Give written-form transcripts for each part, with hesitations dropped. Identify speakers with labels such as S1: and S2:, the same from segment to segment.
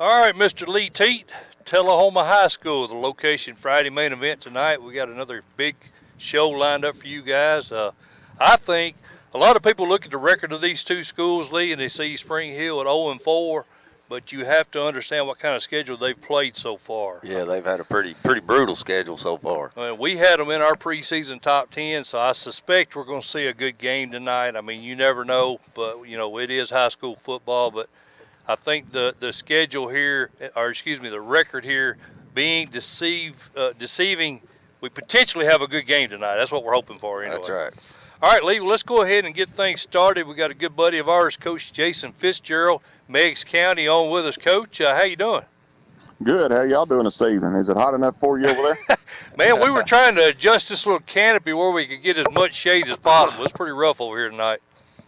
S1: All right, Mr. Lee Teat, Tullahoma High School, the location Friday main event tonight. We got another big show lined up for you guys. I think a lot of people look at the record of these two schools, Lee, and they see Spring Hill at 0-4, but you have to understand what kind of schedule they've played so far.
S2: Yeah, they've had a pretty brutal schedule so far.
S1: We had them in our preseason top 10, so I suspect we're going to see a good game tonight. I mean, you never know, but, it is high school football, but I think the schedule here, the record here being deceiving, we potentially have a good game tonight. That's what we're hoping for anyway.
S2: That's right.
S1: All right, Lee, let's go ahead and get things started. We got a good buddy of ours, Coach Jason Fitzgerald, Meigs County, on with us. Coach, how you doing?
S3: Good. How y'all doing this evening? Is it hot enough for you over there?
S1: Man, we were trying to adjust this little canopy where we could get as much shade as possible. It's pretty rough over here tonight.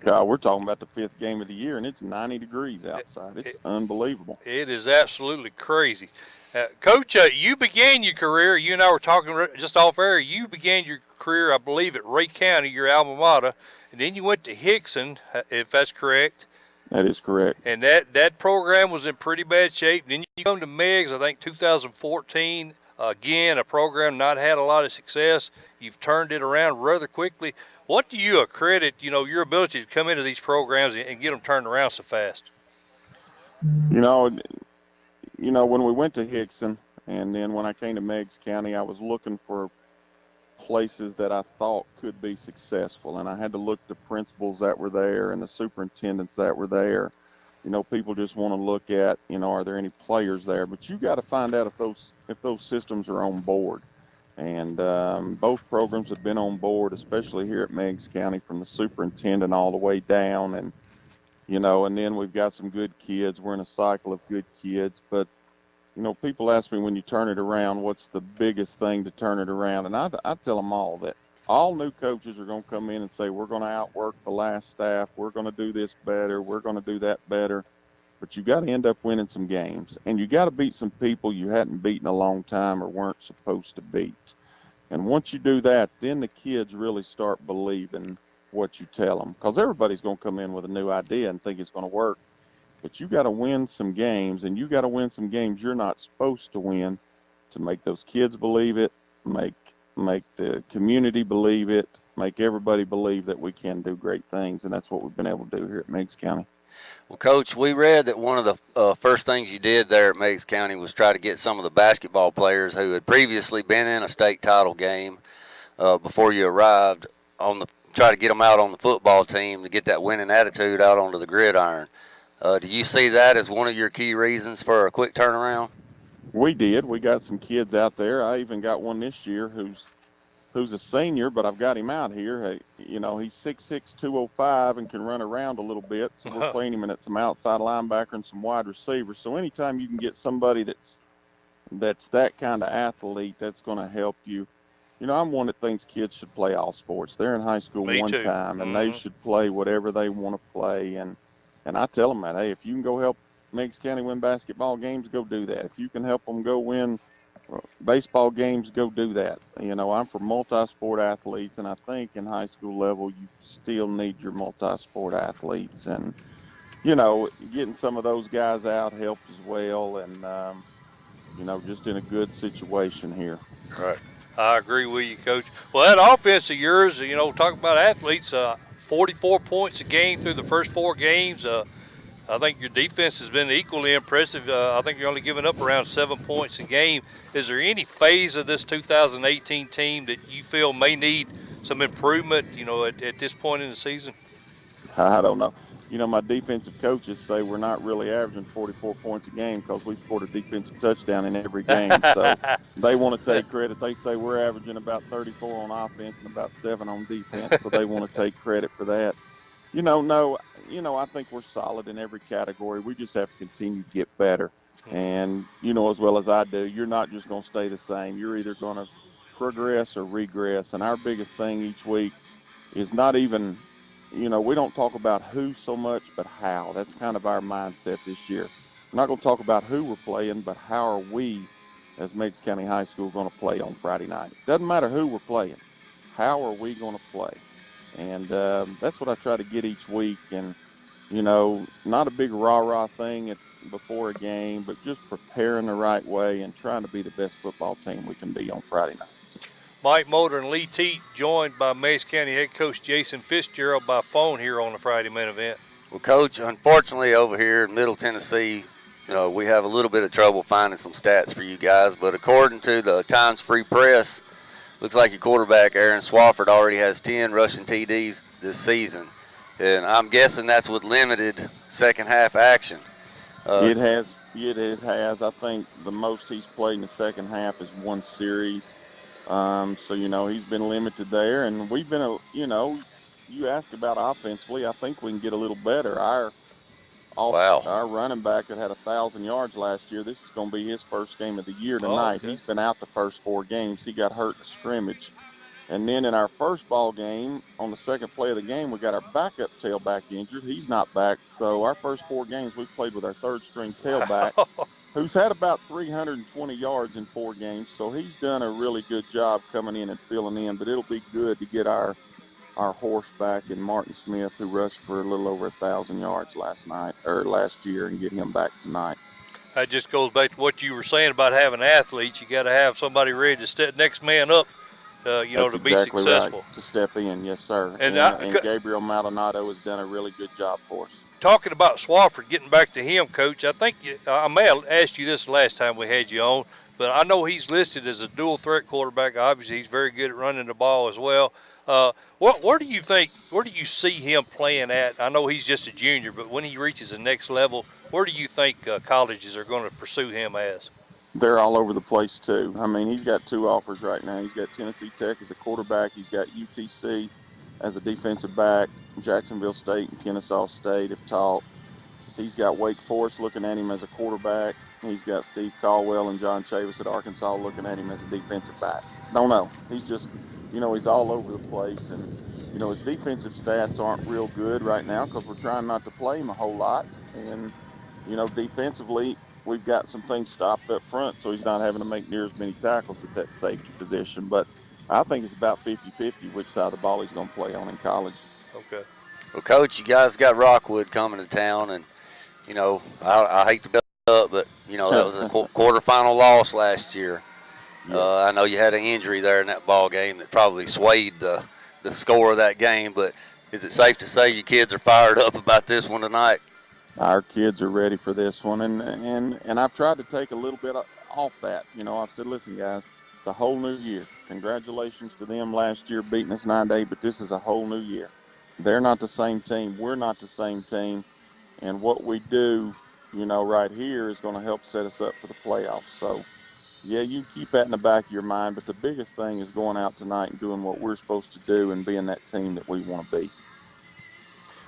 S3: We're talking about the 5th game of the year, and it's 90 degrees outside. It's unbelievable.
S1: It is absolutely crazy. Coach, you began your career, you and I were talking just off air, you began your career, I believe, at Ray County, your alma mater, and then you went to Hickson, if that's correct.
S3: That is correct.
S1: And that program was in pretty bad shape. Then you come to Meigs, I think 2014, again, a program not had a lot of success. You've turned it around rather quickly. What do you accredit, your ability to come into these programs and get them turned around so fast?
S3: When we went to Hickson, and then when I came to Meigs County, I was looking for places that I thought could be successful, and I had to look at the principals that were there and the superintendents that were there. People just want to look at, are there any players there? But you got to find out if those systems are on board. And both programs have been on board, especially here at Meigs County, from the superintendent all the way down. And, and then we've got some good kids. We're in a cycle of good kids. But, people ask me, when you turn it around, what's the biggest thing to turn it around? And I tell them all that all new coaches are going to come in and say, we're going to outwork the last staff. We're going to do this better. We're going to do that better. But you got to end up winning some games, and you got to beat some people you hadn't beaten a long time or weren't supposed to beat. And once you do that, then the kids really start believing what you tell them, because everybody's going to come in with a new idea and think it's going to work. But you got to win some games, and you got to win some games you're not supposed to win to make those kids believe it, make the community believe it, make everybody believe that we can do great things, and that's what we've been able to do here at Meigs County.
S2: Well, Coach, we read that one of the first things you did there at Meigs County was try to get some of the basketball players who had previously been in a state title game before you arrived try to get them out on the football team to get that winning attitude out onto the gridiron. Do you see that as one of your key reasons for a quick turnaround?
S3: We did. We got some kids out there. I even got one this year who's a senior, but I've got him out here. He's 6'6", 205 and can run around a little bit. So we're playing him at some outside linebacker and some wide receivers. So anytime you can get somebody that's that kind of athlete, that's going to help you. I'm one that thinks kids should play all sports. They're in high school
S1: Me
S3: one
S1: too.
S3: time, and they should play whatever they want to play. And I tell them that, hey, if you can go help Meigs County win basketball games, go do that. If you can help them go win baseball games, go do that. I'm for multi-sport athletes, and I think in high school level you still need your multi-sport athletes, and getting some of those guys out helped as well, and just in a good situation here.
S1: Right. I agree with you, Coach. Well, that offense of yours, talking about athletes, 44 points a game through the first 4 games. I think your defense has been equally impressive. I think you're only giving up around 7 points a game. Is there any phase of this 2018 team that you feel may need some improvement, at this point in the season?
S3: I don't know. My defensive coaches say we're not really averaging 44 points a game because we scored a defensive touchdown in every game. So they want to take credit. They say we're averaging about 34 on offense and about 7 on defense. So they want to take credit for that. I think we're solid in every category. We just have to continue to get better. And, as well as I do, you're not just going to stay the same. You're either going to progress or regress. And our biggest thing each week is not even, we don't talk about who so much, but how. That's kind of our mindset this year. We're not going to talk about who we're playing, but how are we as Meigs County High School going to play on Friday night? Doesn't matter who we're playing. How are we going to play? And that's what I try to get each week. And not a big rah-rah thing before a game, but just preparing the right way and trying to be the best football team we can be on Friday night.
S1: Mike Mulder and Lee Teat joined by Meigs County head coach Jason Fitzgerald by phone here on the Friday main event.
S2: Well, Coach, unfortunately over here in Middle Tennessee, we have a little bit of trouble finding some stats for you guys, but according to the Times Free Press, looks like your quarterback, Aaron Swafford, already has 10 rushing TDs this season. And I'm guessing that's with limited second half action.
S3: It has. I think the most he's played in the second half is one series. So, he's been limited there. And we've been, you ask about offensively, I think we can get a little better. Our running back that had 1,000 yards last year, this is going to be his first game of the year tonight.
S1: Okay.
S3: He's been out the first 4 games. He got hurt in a scrimmage. And then in our first ball game, on the second play of the game, we got our backup tailback injured. He's not back. So our first 4 games, we've played with our third-string tailback, who's had about 320 yards in 4 games. So he's done a really good job coming in and filling in. But it'll be good to get our horse back in Martin Smith, who rushed for a little over 1,000 yards last year, and get him back tonight.
S1: That just goes back to what you were saying about having athletes. You got to have somebody ready to step next man up. To be
S3: exactly
S1: successful.
S3: Right, to step in, yes, sir. And Gabriel Maldonado has done a really good job for us.
S1: Talking about Swafford, getting back to him, Coach, I think I may have asked you this the last time we had you on, but I know he's listed as a dual threat quarterback. Obviously, he's very good at running the ball as well. Where do you see him playing at? I know he's just a junior, but when he reaches the next level, where do you think colleges are going to pursue him as?
S3: They're all over the place, too. I mean, he's got 2 offers right now. He's got Tennessee Tech as a quarterback. He's got UTC as a defensive back. Jacksonville State and Kennesaw State have taught. He's got Wake Forest looking at him as a quarterback. He's got Steve Caldwell and John Chavis at Arkansas looking at him as a defensive back. Don't know. He's just, he's all over the place. And, his defensive stats aren't real good right now because we're trying not to play him a whole lot. And, defensively, we've got some things stopped up front, so he's not having to make near as many tackles at that safety position. But I think it's about 50-50 which side of the ball he's going to play on in college.
S1: Okay.
S2: Well, Coach, you guys got Rockwood coming to town, and, I hate to build up, but, that was a quarterfinal loss last year.
S3: Yes.
S2: I know you had an injury there in that ball game that probably swayed the score of that game, but is it safe to say you kids are fired up about this one tonight?
S3: Our kids are ready for this one, and I've tried to take a little bit off that. I've said, listen, guys, it's a whole new year. Congratulations to them last year beating us 9-8, but this is a whole new year. They're not the same team. We're not the same team, and what we do, right here is going to help set us up for the playoffs. So, yeah, you keep that in the back of your mind, but the biggest thing is going out tonight and doing what we're supposed to do and being that team that we want to be.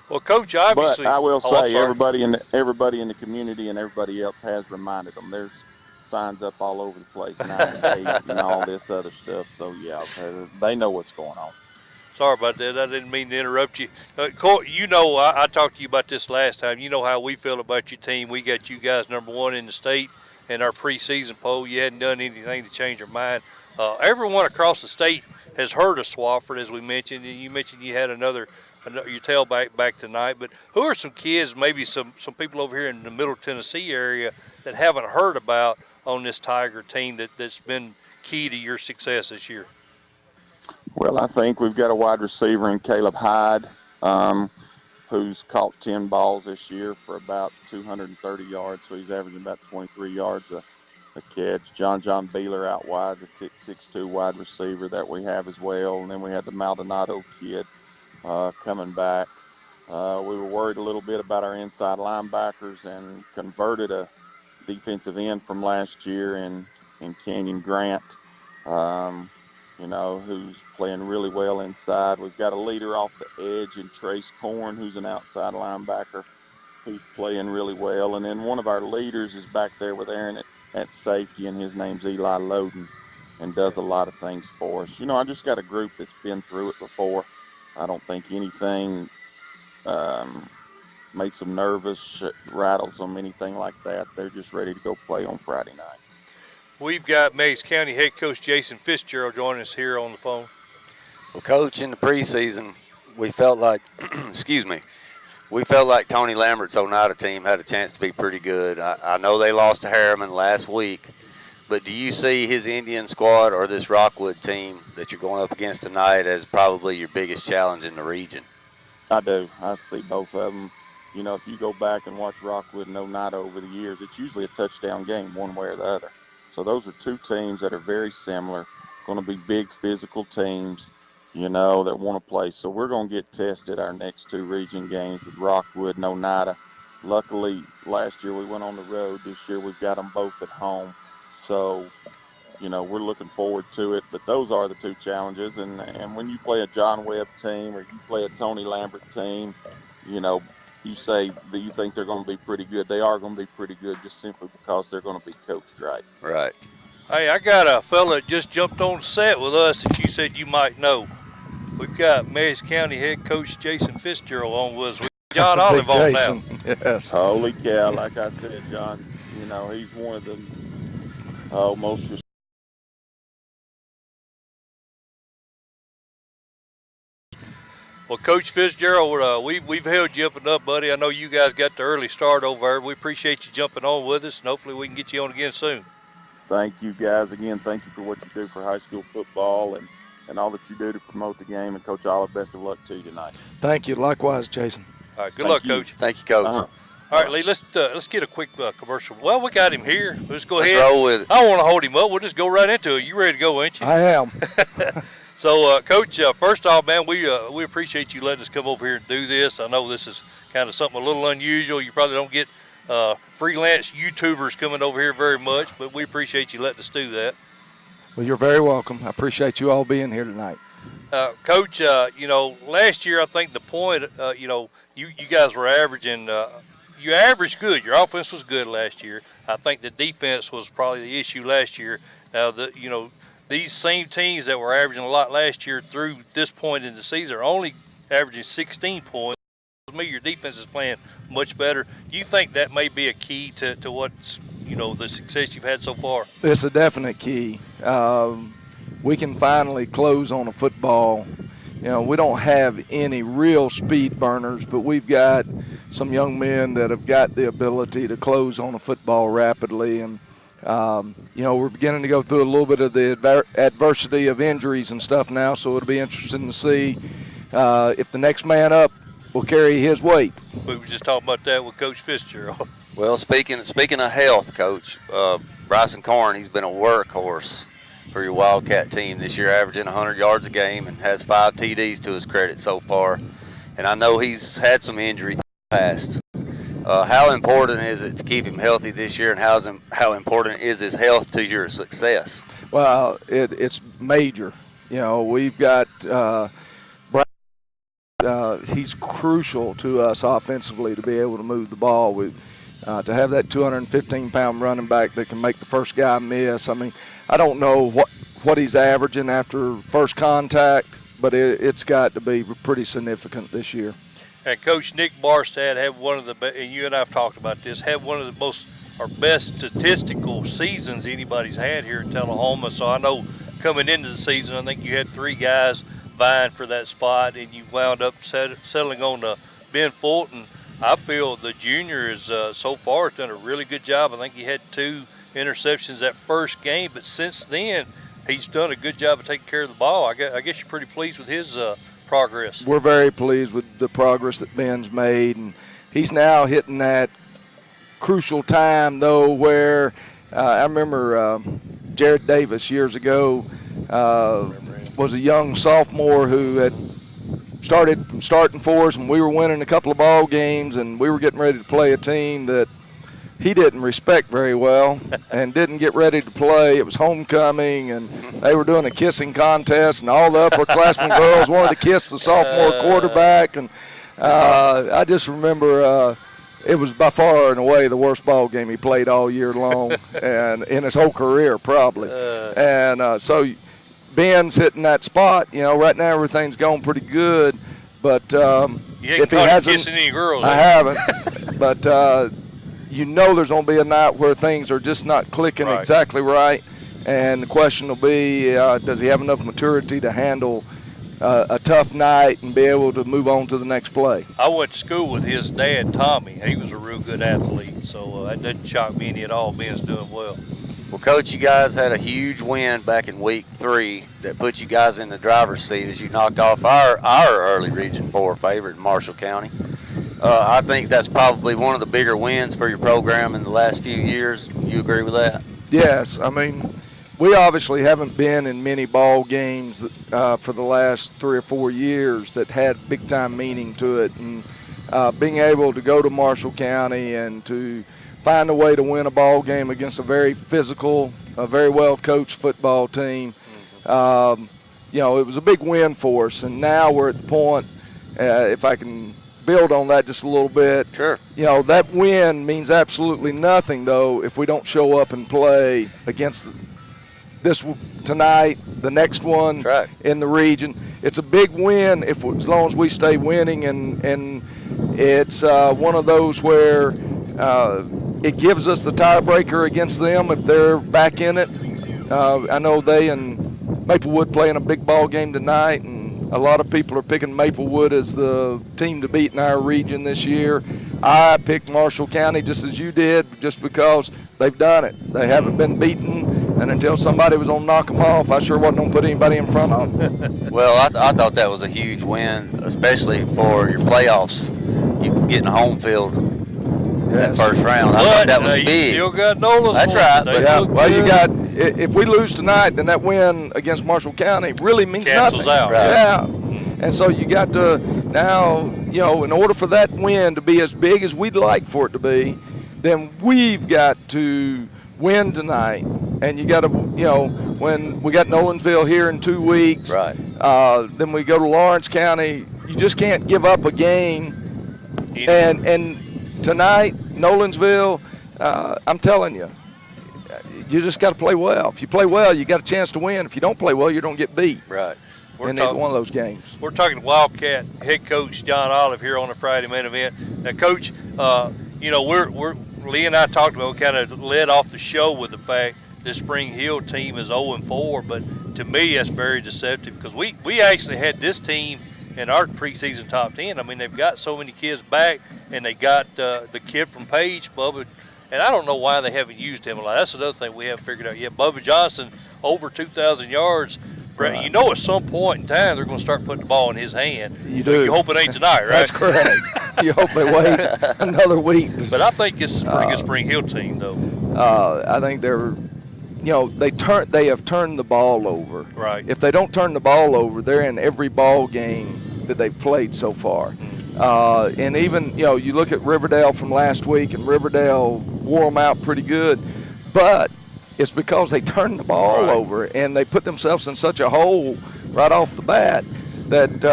S1: Well, Coach, obviously,
S3: but I will say everybody in the community and everybody else has reminded them. There's signs up all over the place, 9-8 and all this other stuff. So yeah, they know what's going on.
S1: Sorry about that. I didn't mean to interrupt you. Court, I talked to you about this last time. You know how we feel about your team. We got you guys #1 in the state in our preseason poll. You hadn't done anything to change your mind. Everyone across the state has heard of Swafford, as we mentioned. You mentioned you had your tailback back tonight, but who are some kids, maybe some people over here in the Middle Tennessee area that haven't heard about on this Tiger team that's been key to your success this year?
S3: Well, I think we've got a wide receiver in Caleb Hyde, who's caught 10 balls this year for about 230 yards, so he's averaging about 23 yards a catch. John Beeler out wide, the 6'2" wide receiver that we have as well, and then we had the Maldonado kid coming back. We were worried a little bit about our inside linebackers and converted a defensive end from last year in Canyon Grant, who's playing really well inside. We've got a leader off the edge in Trace Corn, who's an outside linebacker, who's playing really well. And then one of our leaders is back there with Aaron at safety, and his name's Eli Loden, and does a lot of things for us. I just got a group that's been through it before. I don't think anything makes them nervous, rattles them, anything like that. They're just ready to go play on Friday night.
S1: We've got Meigs County head coach Jason Fitzgerald joining us here on the phone.
S2: Well, Coach, in the preseason, we felt like, we felt like Tony Lambert's Oneida team had a chance to be pretty good. I know they lost to Harriman last week, but do you see his Indian squad or this Rockwood team that you're going up against tonight as probably your biggest challenge in the region?
S3: I do. I see both of them. You know, if you go back and watch Rockwood and Oneida over the years, it's usually a touchdown game one way or the other. So those are two teams that are very similar, going to be big physical teams, you know, that want to play. So we're going to get tested our next two region games with Rockwood and Oneida. Luckily, last year we went on the road. This year we've got them both at home. So, you know, we're looking forward to it. But those are the two challenges. And when you play a John Webb team or you play a Tony Lambert team, you know, you say that you think they're going to be pretty good. They are going to be pretty good just simply because they're going to be coached right.
S2: Right.
S1: Hey, I got a fella that just jumped on the set with us that you said you might know. We've got Meigs County head coach Jason Fitzgerald on with us. We got John Olive on now.
S4: Yes.
S3: Holy cow, like I said, John, you know, he's one of the most
S1: Well, Coach Fitzgerald, we've held you up and up, buddy. I know you guys got the early start over there. We appreciate you jumping on with us, and hopefully we can get you on again soon.
S3: Thank you, guys. Again, thank you for what you do for high school football and all that you do to promote the game. And, Coach Olive, best of luck to you tonight.
S4: Thank you. Likewise, Jason.
S1: All right, good luck, Coach.
S2: Thank you, Coach.
S3: Uh-huh.
S1: All right, Lee, let's get a quick commercial. Well, we got him here. Let's go
S2: Let's
S1: ahead.
S2: roll with it.
S1: I don't want to hold him up. We'll just go right into it. You ready to go, ain't you?
S4: I am.
S1: So, Coach, first off, man, we appreciate you letting us come over here and do this. I know this is kind of something a little unusual. You probably don't get freelance YouTubers coming over here very much, but we appreciate you letting us do that.
S4: Well, you're very welcome. I appreciate you all being here tonight.
S1: Coach, you know, last year I think the point, you know, you guys were averaging, you averaged good. Your offense was good last year. I think the defense was probably the issue last year. Now, you know, these same teams that were averaging a lot last year through this point in the season are only averaging 16 points. To me, your defense is playing much better. Do you think that may be a key to what's, you know, the success you've had so far?
S4: It's a definite key. We can finally close on a football. You know, we don't have any real speed burners, but we've got some young men that have got the ability to close on a football rapidly. And, you know, we're beginning to go through a little bit of the adversity of injuries and stuff now, so it'll be interesting to see if the next man up will carry his weight.
S1: We were just talking about that with Coach Fitzgerald.
S2: Well, speaking of health, Coach, Bryson Corn, he's been a workhorse for your Wildcat team this year, averaging 100 yards a game and has 5 TDs to his credit so far. And I know he's had some injury in the past. How important is it to keep him healthy this year, and how important is his health to your success?
S4: Well, it's major. You know, we've got he's crucial to us offensively to be able to move the ball. To have that 215-pound running back that can make the first guy miss. I mean, I don't know what he's averaging after first contact, but it's got to be pretty significant this year.
S1: And Coach Nick Barstad had one of the and you and I have talked about this, had one of the best statistical seasons anybody's had here in Tullahoma. So I know coming into the season, I think you had 3 guys vying for that spot, and you wound up settling on Ben Fulton. I feel the junior is so far done a really good job. I think he had 2 interceptions that first game, but since then he's done a good job of taking care of the ball. I guess you're pretty pleased with his progress.
S4: We're very pleased with the progress that Ben's made, and he's now hitting that crucial time, though, where I remember Jared Davis years ago was a young sophomore who had starting for us, and we were winning a couple of ball games, and we were getting ready to play a team that he didn't respect very well and didn't get ready to play. It was homecoming, and they were doing a kissing contest, and all the upperclassmen girls wanted to kiss the sophomore quarterback. And I just remember it was by far and away the worst ball game he played all year long and in his whole career probably. So Ben's hitting that spot. You know, right now everything's going pretty good, but if he hasn't,
S1: kissing any girls,
S4: I haven't. But you know, there's going to be a night where things are just not clicking exactly right, and the question will be, does he have enough maturity to handle a tough night and be able to move on to the next play.
S1: I went to school with his dad, Tommy. He was a real good athlete, so that doesn't shock me any at all. Ben's doing well.
S2: Well, Coach, you guys had a huge win back in week 3 that put you guys in the driver's seat as you knocked off our early Region 4 favorite in Marshall County. I think that's probably one of the bigger wins for your program in the last few years. You agree with that?
S4: Yes, I mean, we obviously haven't been in many ball games for the last 3 or 4 years that had big-time meaning to it. And being able to go to Marshall County and to find a way to win a ball game against a very physical, a very well-coached football team, you know, it was a big win for us. And now we're at the point, if I can build on that just a little bit.
S2: Sure.
S4: You know, that win means absolutely nothing, though, if we don't show up and play against this tonight, the next one in the region. It's a big win as long as we stay winning, and it's one of those where it gives us the tiebreaker against them if they're back in it. I know they and Maplewood playing a big ball game tonight, and a lot of people are picking Maplewood as the team to beat in our region this year. I picked Marshall County just as you did, just because they've done it. They haven't been beaten, and until somebody was going to knock them off, I sure wasn't going to put anybody in front of them.
S2: Well, I thought that was a huge win, especially for your playoffs. You getting a home field that first round. I thought that was big.
S1: You still got Nolan.
S2: That's right. But
S4: yeah, well, you got, if we lose tonight, then that win against Marshall County really means
S1: cancels
S4: nothing.
S1: out.
S2: Right.
S4: Yeah. And so you got to now, you know, in order for that win to be as big as we'd like for it to be, then we've got to win tonight. And you got to, you know, when we got Nolensville here in 2 weeks,
S2: Right.
S4: Then we go to Lawrence County. You just can't give up a game. And tonight, Nolensville, I'm telling you, you just got to play well. If you play well, you got a chance to win. If you don't play well, you don't get beat.
S2: Right.
S4: In either one of those games.
S1: We're talking to Wildcat head coach John Olive here on the Friday main event. Now, Coach, you know, we're Lee and I talked about, we kind of led off the show with the fact this Spring Hill team is 0-4, but to me that's very deceptive because we actually had this team in our preseason top 10. I mean, they've got so many kids back, and they got the kid from Page, Bubba, and I don't know why they haven't used him a lot. That's another thing we haven't figured out yet. Bubba Johnson, over 2,000 yards. Right. You know, at some point in time, they're going to start putting the ball in his hand.
S4: You do.
S1: You hope it ain't tonight, right?
S4: That's correct. You hope they wait another week.
S1: But I think it's a pretty good Spring Hill team, though.
S4: I think they're, you know, they have turned the ball over.
S1: Right.
S4: If they don't turn the ball over, they're in every ball game that they've played so far. And even, you know, you look at Riverdale from last week, and Riverdale wore them out pretty good. But it's because they turned the ball over, and they put themselves in such a hole right off the bat that,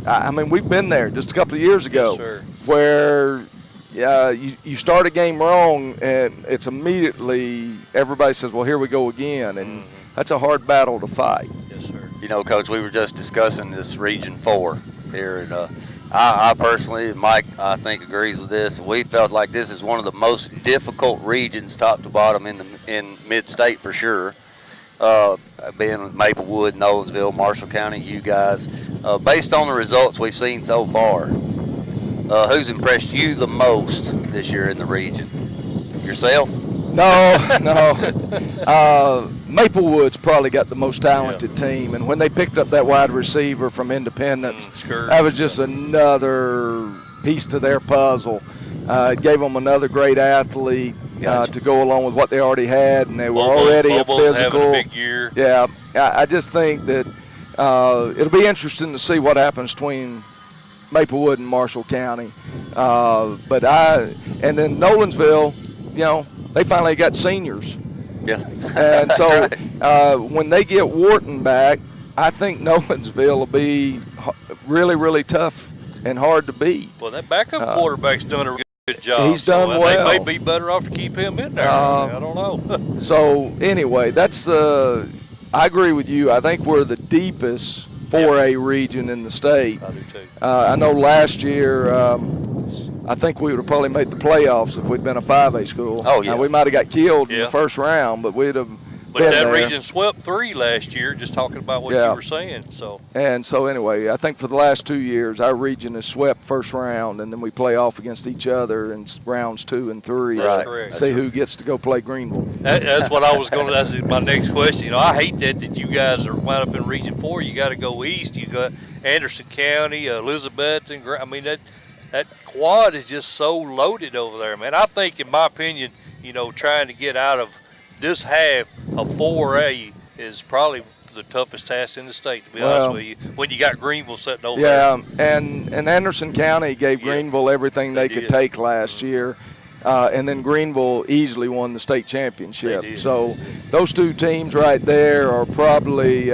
S4: I mean, we've been there just a couple of years ago where you start a game wrong, and it's immediately everybody says, well, here we go again, and that's a hard battle to fight.
S1: Yes, sir.
S2: You know, Coach, we were just discussing this Region 4 here, and I personally, Mike, I think agrees with this. We felt like this is one of the most difficult regions, top to bottom, in mid-state for sure. Being with Maplewood, Nolensville, Marshall County, you guys. Based on the results we've seen so far, who's impressed you the most this year in the region? Yourself?
S4: No. Maplewood's probably got the most talented team, and when they picked up that wide receiver from Independence, that was just another piece to their puzzle. It gave them another great athlete to go along with what they already had, and they were already a physical.
S1: Having a big year.
S4: Yeah, I just think that it'll be interesting to see what happens between Maplewood and Marshall County. And then Nolensville, you know, they finally got seniors.
S2: Yeah.
S4: And so when they get Wharton back, I think Nolensville will be really, really tough and hard to beat.
S1: Well, that backup quarterback's done a good job.
S4: He's done well.
S1: They may be better off to keep him in there. I don't know.
S4: So anyway, that's I agree with you. I think we're the deepest 4A region in the state.
S1: I do too.
S4: I know last year I think we would have probably made the playoffs if we'd been a 5A school.
S2: Oh, yeah.
S4: Now, we might have got killed in the first round, but we'd have
S1: But
S4: been
S1: that
S4: there.
S1: region swept 3 last year, just talking about what you were saying.
S4: And so anyway, I think for the last 2 years, our region has swept first round, and then we play off against each other in rounds 2 and 3.
S1: That's correct.
S4: See who gets to go play Greenville.
S1: That's what I was going to. That's my next question. You know, I hate that you guys are wound up in Region 4. You got to go east. You got Anderson County, Elizabeth, and I mean that quad is just so loaded over there, man. I think, in my opinion, you know, trying to get out of this half of 4A is probably the toughest task in the state, to be honest with you, when you got Greenville sitting over there.
S4: Yeah, and Anderson County gave Greenville everything they could take last year. And then Greenville easily won the state championship. So those 2 teams right there are probably,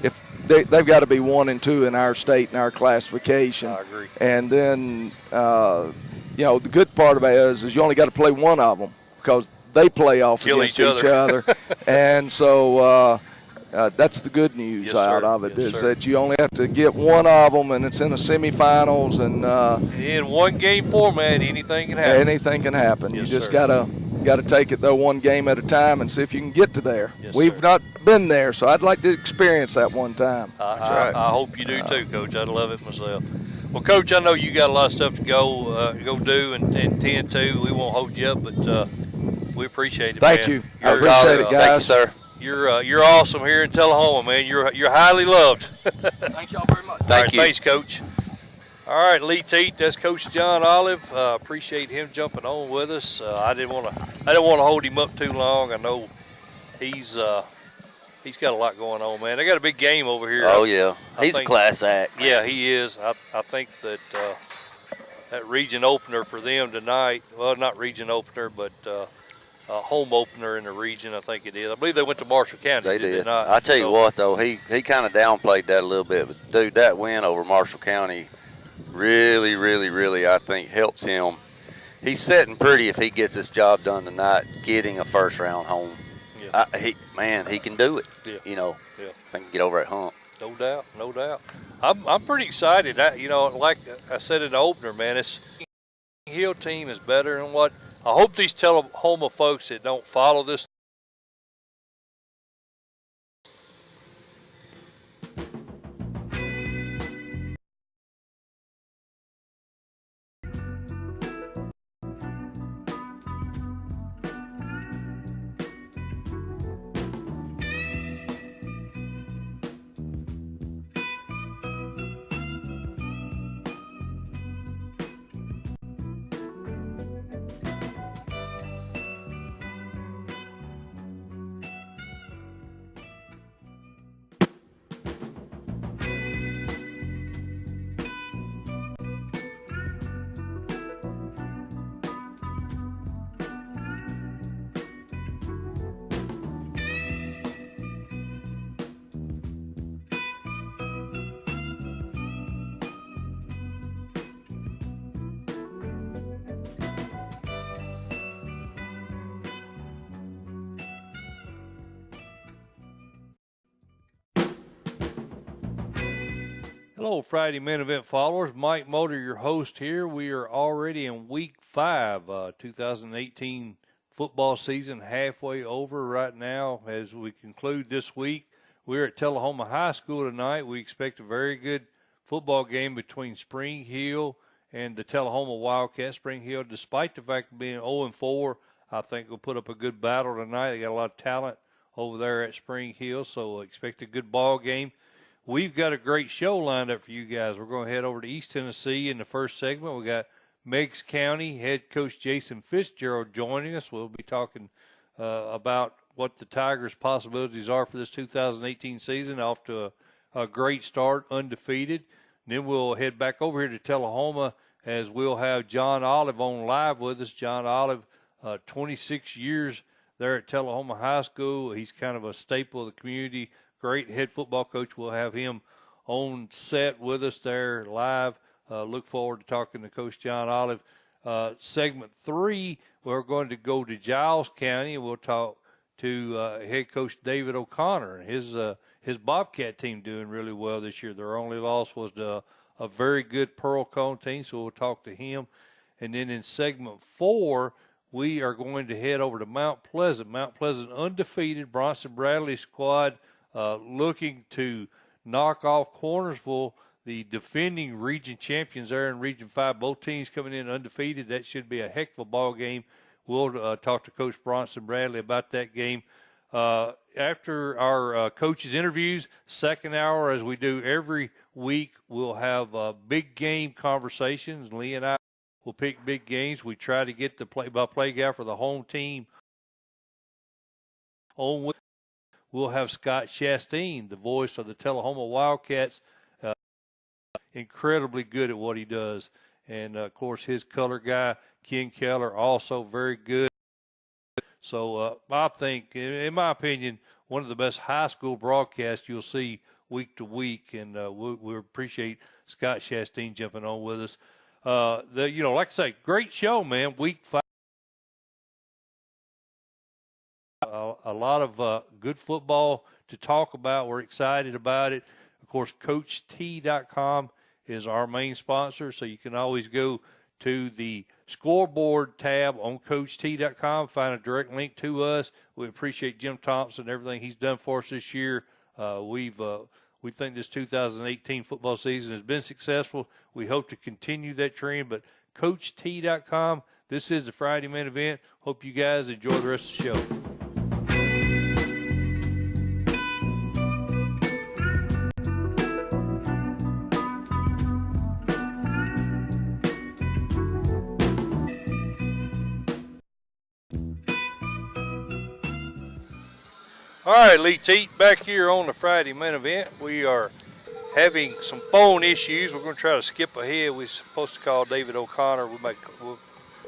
S4: if they've got to be 1 and 2 in our state and our classification.
S1: I agree.
S4: And then, you know, the good part about it is you only got to play one of them because they play off against each other. And so that's the good news out of it, is that you only have to get one of them, and it's in the semifinals. And
S1: in one-game format, anything can happen.
S4: Anything can happen. You just gotta take it though one game at a time and see if you can get to there. We've not been there, so I'd like to experience that one time.
S1: I hope you do too, Coach. I'd love it myself. Well, Coach, I know you got a lot of stuff to go do and tend to. We won't hold you up, but we appreciate it.
S4: Thank you. I appreciate it, guys.
S2: Thank you, sir.
S1: You're awesome here in Tullahoma, man. You're highly loved.
S4: Thank y'all very much.
S2: Thank you.
S1: Thanks, Coach. All right, Lee Teat, that's Coach John Olive. Appreciate him jumping on with us. I didn't want to hold him up too long. I know he's got a lot going on, man. They got a big game over here.
S2: Oh yeah, he's a class act. Man.
S1: Yeah, he is. I think that that region opener for them tonight. Well, not region opener, but home opener in the region. I think it is. I believe they went to Marshall County.
S2: They did.
S1: They not?
S2: I tell you what, though, he kind of downplayed that a little bit, but dude, that win over Marshall County really, really, really, I think helps him. He's sitting pretty if he gets this job done tonight, getting a first round home. Yeah. He can do it.
S1: Yeah.
S2: You know.
S1: Yeah.
S2: I think get over that hump.
S1: No doubt, no doubt. I'm pretty excited. You know, like I said in the opener, man, this Hill team is better than what. I hope these Tullahoma folks that don't follow this. Hello, Friday Main Event followers. Mike Motor, your host here. We are already in Week 5, 2018 football season, halfway over right now. As we conclude this week, we're at Tullahoma High School tonight. We expect a very good football game between Spring Hill and the Tullahoma Wildcats. Spring Hill, despite the fact of being 0-4, I think will put up a good battle tonight. They got a lot of talent over there at Spring Hill, so expect a good ball game. We've got a great show lined up for you guys. We're going to head over to East Tennessee in the first segment. We got Meigs County head coach Jason Fitzgerald joining us. We'll be talking about what the Tigers' possibilities are for this 2018 season. Off to a great start, undefeated. And then we'll head back over here to Tullahoma as we'll have John Olive on live with us. John Olive, 26 years there at Tullahoma High School. He's kind of a staple of the community. Great head football coach. We'll have him on set with us there live. Look forward to talking to Coach John Olive. Segment 3, we're going to go to Giles County, and we'll talk to head coach David O'Connor and his Bobcat team doing really well this year. Their only loss was to a very good Pearl Cone team, so we'll talk to him. And then in segment 4, we are going to head over to Mount Pleasant. Mount Pleasant undefeated, Bronson Bradley squad looking to knock off Cornersville, the defending region champions there in Region 5. Both teams coming in undefeated. That should be a heck of a ball game. We'll talk to Coach Bronson Bradley about that game. After our coaches' interviews, second hour, as we do every week, we'll have big game conversations. Lee and I will pick big games. We try to get the play-by-play guy for the home team on with. We'll have Scott Shasteen, the voice of the Tullahoma Wildcats, incredibly good at what he does. And, of course, his color guy, Ken Keller, also very good. So I think, in my opinion, one of the best high school broadcasts you'll see week to week. And we appreciate Scott Shasteen jumping on with us. Like I say, great show, man, week 5. A lot of good football to talk about. We're excited about it. Of course, CoachT.com is our main sponsor, so you can always go to the scoreboard tab on CoachT.com, find a direct link to us. We appreciate Jim Thompson and everything he's done for us this year. We think this 2018 football season has been successful. We hope to continue that trend, but CoachT.com, this is the Friday main event. Hope you guys enjoy the rest of the show. All right, Lee Teat, back here on the Friday main event. We are having some phone issues. We're going to try to skip ahead. We're supposed to call David O'Connor. We'll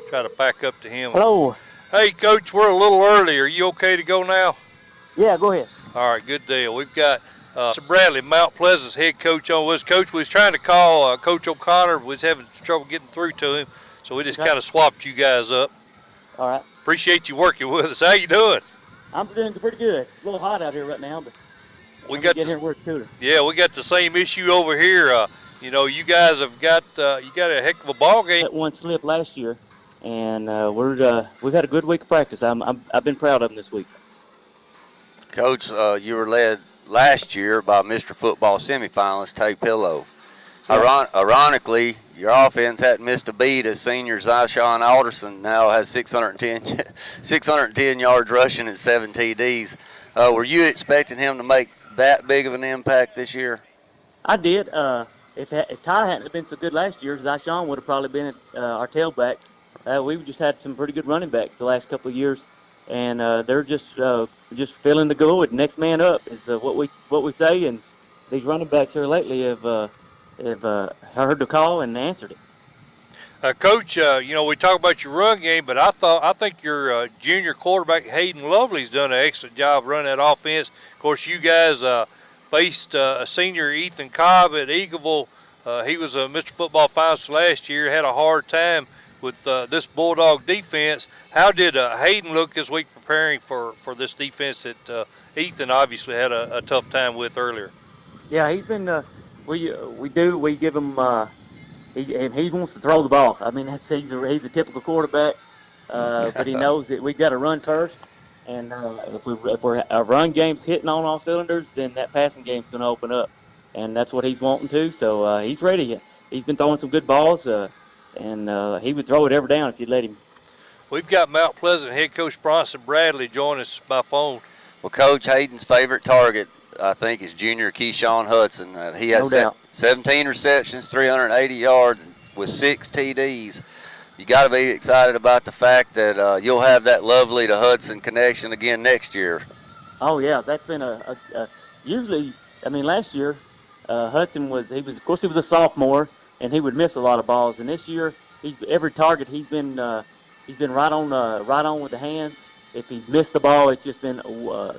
S1: try to back up to him.
S5: Hello.
S1: Hey, Coach, we're a little early. Are you okay to go now?
S5: Yeah, go ahead.
S1: All right, good deal. We've got Bradley, Mount Pleasant's head coach on with us. Coach, we was trying to call Coach O'Connor. We was having trouble getting through to him, so we just kind of swapped you guys up.
S5: All right.
S1: Appreciate you working with us. How you doing?
S5: I'm doing pretty good. It's a little hot out here right now, but
S1: we got
S5: get here where it's cooler.
S1: Yeah, we got the same issue over here. You guys have got a heck of a ball game.
S5: Let one slip last year, and we've had a good week of practice. I've been proud of them this week.
S2: Coach, you were led last year by Mr. Football semifinalist Tay Pillow. Yeah. Ironically, your offense hadn't missed a beat as senior Zyshawn Alderson now has 610 yards rushing and 7 TDs. Were you expecting him to make that big of an impact this year?
S5: I did. If Ty hadn't been so good last year, Zyshawn would have probably been our tailback. We've just had some pretty good running backs the last couple of years, and they're just filling the goal. Next man up is what we say, and these running backs here lately have heard the call and answered it.
S1: Coach, we talk about your run game, but I think your junior quarterback Hayden Lovely's done an excellent job running that offense. Of course, you guys faced a senior Ethan Cobb at Eagleville. He was a Mr. Football finalist last year. Had a hard time with this Bulldog defense. How did Hayden look this week preparing for this defense that Ethan obviously had a tough time with earlier?
S5: Yeah, he's been. We give him. He wants to throw the ball. I mean, he's a typical quarterback, but he knows that we got to run first. And if our run game's hitting on all cylinders, then that passing game's going to open up, and that's what he's wanting to. So he's ready. He's been throwing some good balls, and he would throw it every down if you'd let him.
S1: We've got Mount Pleasant head coach Bronson Bradley joining us by phone.
S2: Well, Coach, Hayden's favorite target, I think, is junior Keyshawn Hudson. He has 17 receptions, 380 yards with 6 TDs. You got to be excited about the fact that you'll have that Lovely to Hudson connection again next year.
S5: Oh yeah, that's been usually. I mean, last year Hudson was a sophomore and he would miss a lot of balls. And this year, every target he's been right on with the hands. If he's missed the ball, it's just been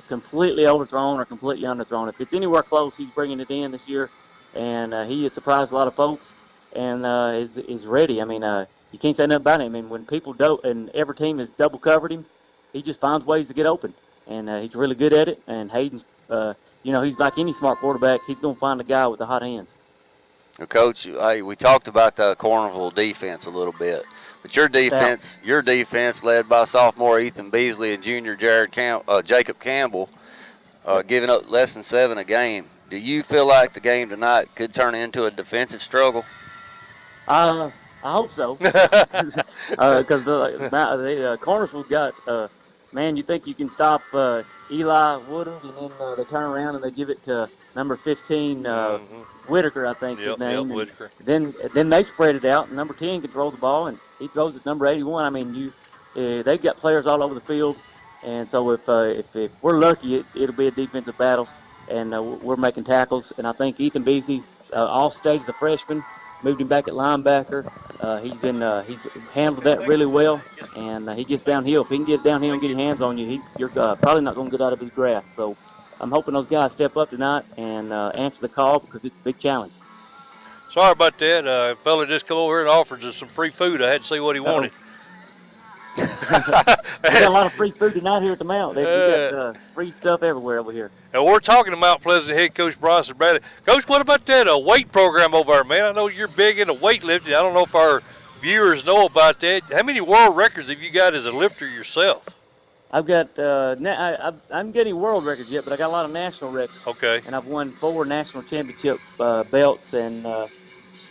S5: completely overthrown or completely underthrown. If it's anywhere close, he's bringing it in this year, and he has surprised a lot of folks and is ready. I mean, you can't say nothing about him. I mean, when people and every team has double covered him, he just finds ways to get open, and he's really good at it. And Hayden's, he's like any smart quarterback. He's going to find the guy with the hot hands.
S2: Well, Coach, we talked about the Cornerville defense a little bit. But your defense, led by sophomore Ethan Beasley and junior Jacob Campbell, giving up less than 7 a game. Do you feel like the game tonight could turn into a defensive struggle?
S5: I hope so. Because the corners we've got, man, you think you can stop Eli Woodard, and then they turn around and they give it to number 15, Whitaker, I think his name.
S1: Yep, Whitaker.
S5: Then they spread it out, and number 10 can throw the ball, and he throws it number 81. I mean, they've got players all over the field, and so if we're lucky, it'll be a defensive battle, and we're making tackles. And I think Ethan Beasley, off stage as a freshman, moved him back at linebacker. He's handled that really well, and he gets downhill. If he can get downhill and get his hands on you, you're probably not going to get out of his grasp. So I'm hoping those guys step up tonight and answer the call, because it's a big challenge.
S1: Sorry about that. A fella just come over here and offered us some free food. I had to see what he wanted.
S5: We got a lot of free food tonight here at the Mount. We got free stuff everywhere over here.
S1: And we're talking to Mount Pleasant head coach Bronson Bradley. Coach, what about that weight program over there, man? I know you're big into weightlifting. I don't know if our viewers know about that. How many world records have you got as a lifter yourself?
S5: I've got, I haven't got any world records yet, but I got a lot of national records.
S1: Okay.
S5: And I've won 4 national championship belts, and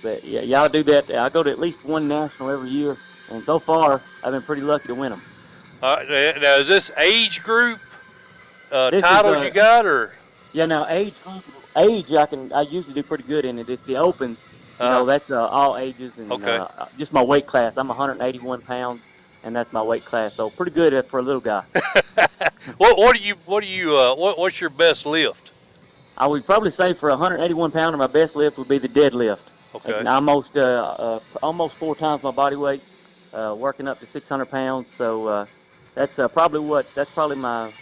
S5: but yeah, I'll do that. I go to at least one national every year, and so far I've been pretty lucky to win them.
S1: Now, is this age group titles you got, or?
S5: Yeah, now age I usually do pretty good in it. It's the open, that's all ages, and just my weight class. I'm 181 pounds, and that's my weight class. So pretty good for a little guy.
S1: What's your best lift?
S5: I would probably say for 181 pounder, my best lift would be the deadlift.
S1: Okay.
S5: And almost 4 times my body weight, working up to 600 pounds. So that's probably my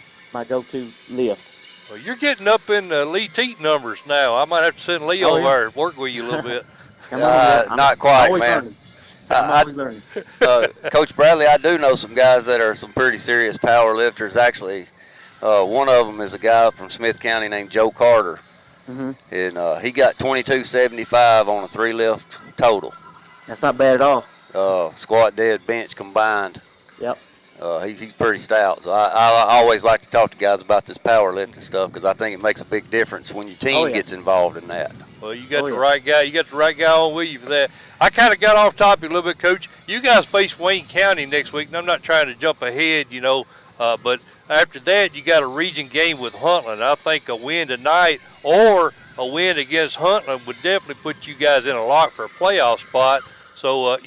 S5: go-to lift.
S1: Well, you're getting up in Lee Teat numbers now. I might have to send Lee over there and work with you a little bit.
S2: Not quite, man.
S5: I'm always learning.
S2: Coach Bradley, I do know some guys that are some pretty serious power lifters. Actually, one of them is a guy from Smith County named Joe Carter.
S5: Mm-hmm.
S2: And he got 2275 on a 3-lift total.
S5: That's not bad at all.
S2: Squat, dead, bench combined.
S5: Yep.
S2: He's pretty stout. So I always like to talk to guys about this powerlifting stuff, because I think it makes a big difference when your team gets involved in that.
S1: Well, you got the right guy. You got the right guy on with you for that. I kind of got off topic a little bit, Coach. You guys face Wayne County next week, and I'm not trying to jump ahead, but after that, you got a region game with Huntland. I think a win tonight or a win against Huntland would definitely put you guys in a lock for a playoff spot. So,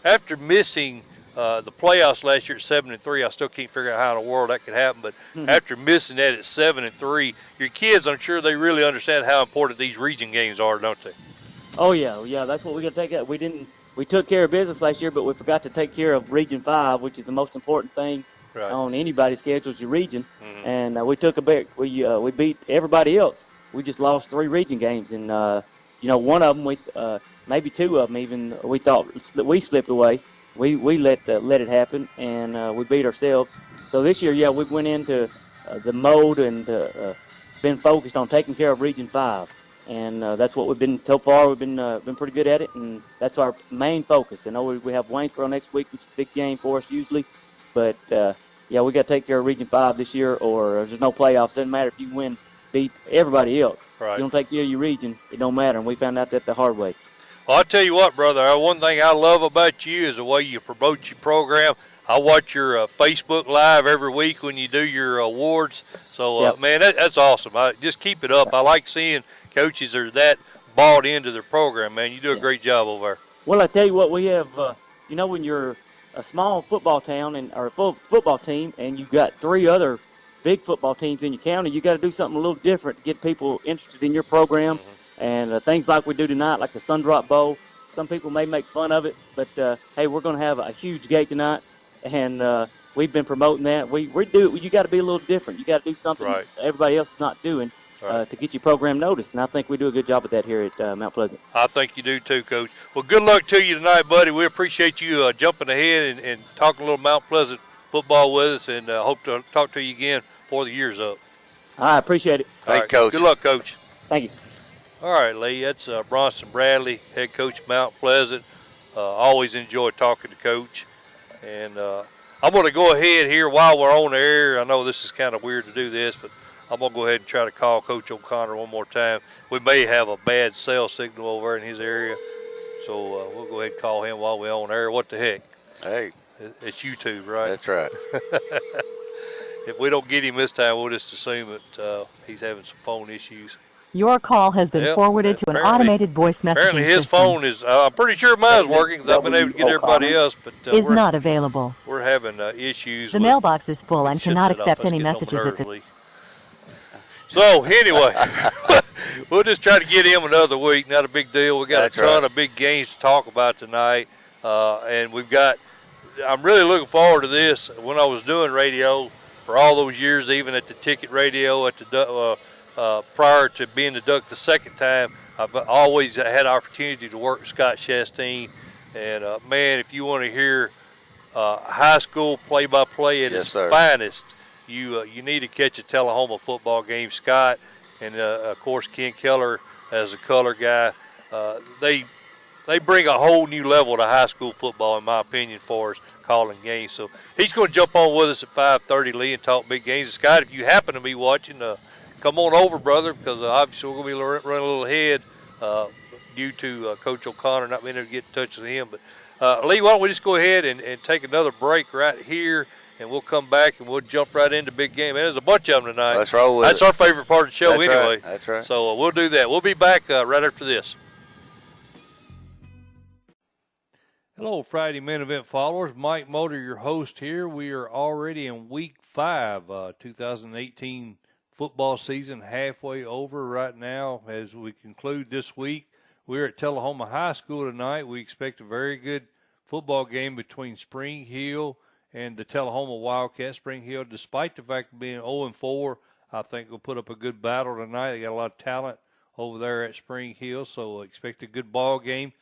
S1: after missing the playoffs last year at 7-3, I still can't figure out how in the world that could happen. But after missing that at 7-3, your kids, I'm sure they really understand how important these region games are, don't they?
S5: Oh yeah. That's what we got to take out. We took care of business last year, but we forgot to take care of Region 5, which is the most important thing on anybody's schedule, is your region.
S1: Mm-hmm.
S5: And we took a break. We beat everybody else. We just lost 3 region games, and one of them, maybe 2 of them even, we thought we slipped away. We let it happen, and we beat ourselves. So this year, we went into the mode and been focused on taking care of Region 5, and that's what we've been so far. We've been pretty good at it, and that's our main focus. I know we have Waynesboro next week, which is a big game for us usually, but we got to take care of Region 5 this year, or there's no playoffs. Doesn't matter if you beat everybody else.
S1: Right.
S5: If you don't take care of your region, it don't matter, and we found out that the hard way.
S1: Well, I'll tell you what, brother, one thing I love about you is the way you promote your program. I watch your Facebook Live every week when you do your awards. So, man, that's awesome. Just keep it up. I like seeing coaches are that bought into their program, man. You do a great job over there.
S5: Well, I tell you what, we have, when you're a small football town or a football team and you've got 3 other big football teams in your county, you got to do something a little different to get people interested in your program. Mm-hmm. And things like we do tonight, like the Sundrop Bowl, some people may make fun of it, but hey, we're going to have a huge gate tonight, and we've been promoting that. You got to be a little different. You got to do something everybody else is not doing to get your program noticed, and I think we do a good job at that here at Mount Pleasant.
S1: I think you do too, Coach. Well, good luck to you tonight, buddy. We appreciate you jumping ahead and talking a little Mount Pleasant football with us, and hope to talk to you again before the year's up.
S5: I appreciate it.
S2: Thank you, Coach.
S1: Good luck, Coach.
S5: Thank you.
S1: All right, Lee, that's Bronson Bradley, head coach of Mount Pleasant. Always enjoy talking to Coach. And I'm going to go ahead here while we're on the air. I know this is kind of weird to do this, but I'm going to go ahead and try to call Coach O'Connor one more time. We may have a bad cell signal over in his area, so we'll go ahead and call him while we're on air. What the heck?
S2: Hey.
S1: It's YouTube, right?
S2: That's right.
S1: If we don't get him this time, we'll just assume that he's having some phone issues.
S6: Your call has been forwarded to an automated voice messaging
S1: Apparently his
S6: system.
S1: phone is, I'm pretty sure mine's working because I've been able to get everybody else, but
S6: is not available.
S1: We're having issues.
S6: The mailbox is full and cannot accept any messages at this.
S1: So anyway, we'll just try to get him another week. Not a big deal. We got a ton of big games to talk about tonight, and I'm really looking forward to this. When I was doing radio for all those years, even at the ticket radio, at the prior to being the Duck the second time, I've always had opportunity to work with Scott Shasteen. And man, if you want to hear high school play-by-play at its finest, you need to catch a Tullahoma football game. Scott and of course Ken Keller as a color guy, they bring a whole new level to high school football, in my opinion, for us calling games. So he's going to jump on with us at 5:30, Lee, and talk big games. And Scott, if you happen to be watching, come on over, brother, because obviously we're going to be running a little ahead due to Coach O'Connor not being able to get in touch with him. But Lee, why don't we just go ahead and take another break right here, and we'll come back and we'll jump right into big game. Man, there's a bunch of them tonight.
S2: Let's roll with
S1: That's our favorite part of the show anyway.
S2: Right. That's right.
S1: So we'll do that. We'll be back right after this. Hello, Friday Main Event followers. Mike Motor, your host here. We are already in Week 5, 2018 football season, halfway over right now as we conclude this week. We're at Tullahoma High School tonight. We expect a very good football game between Spring Hill and the Tullahoma Wildcats. Spring Hill, despite the fact of being 0-4, I think will put up a good battle tonight. They got a lot of talent over there at Spring Hill, so expect a good ball game.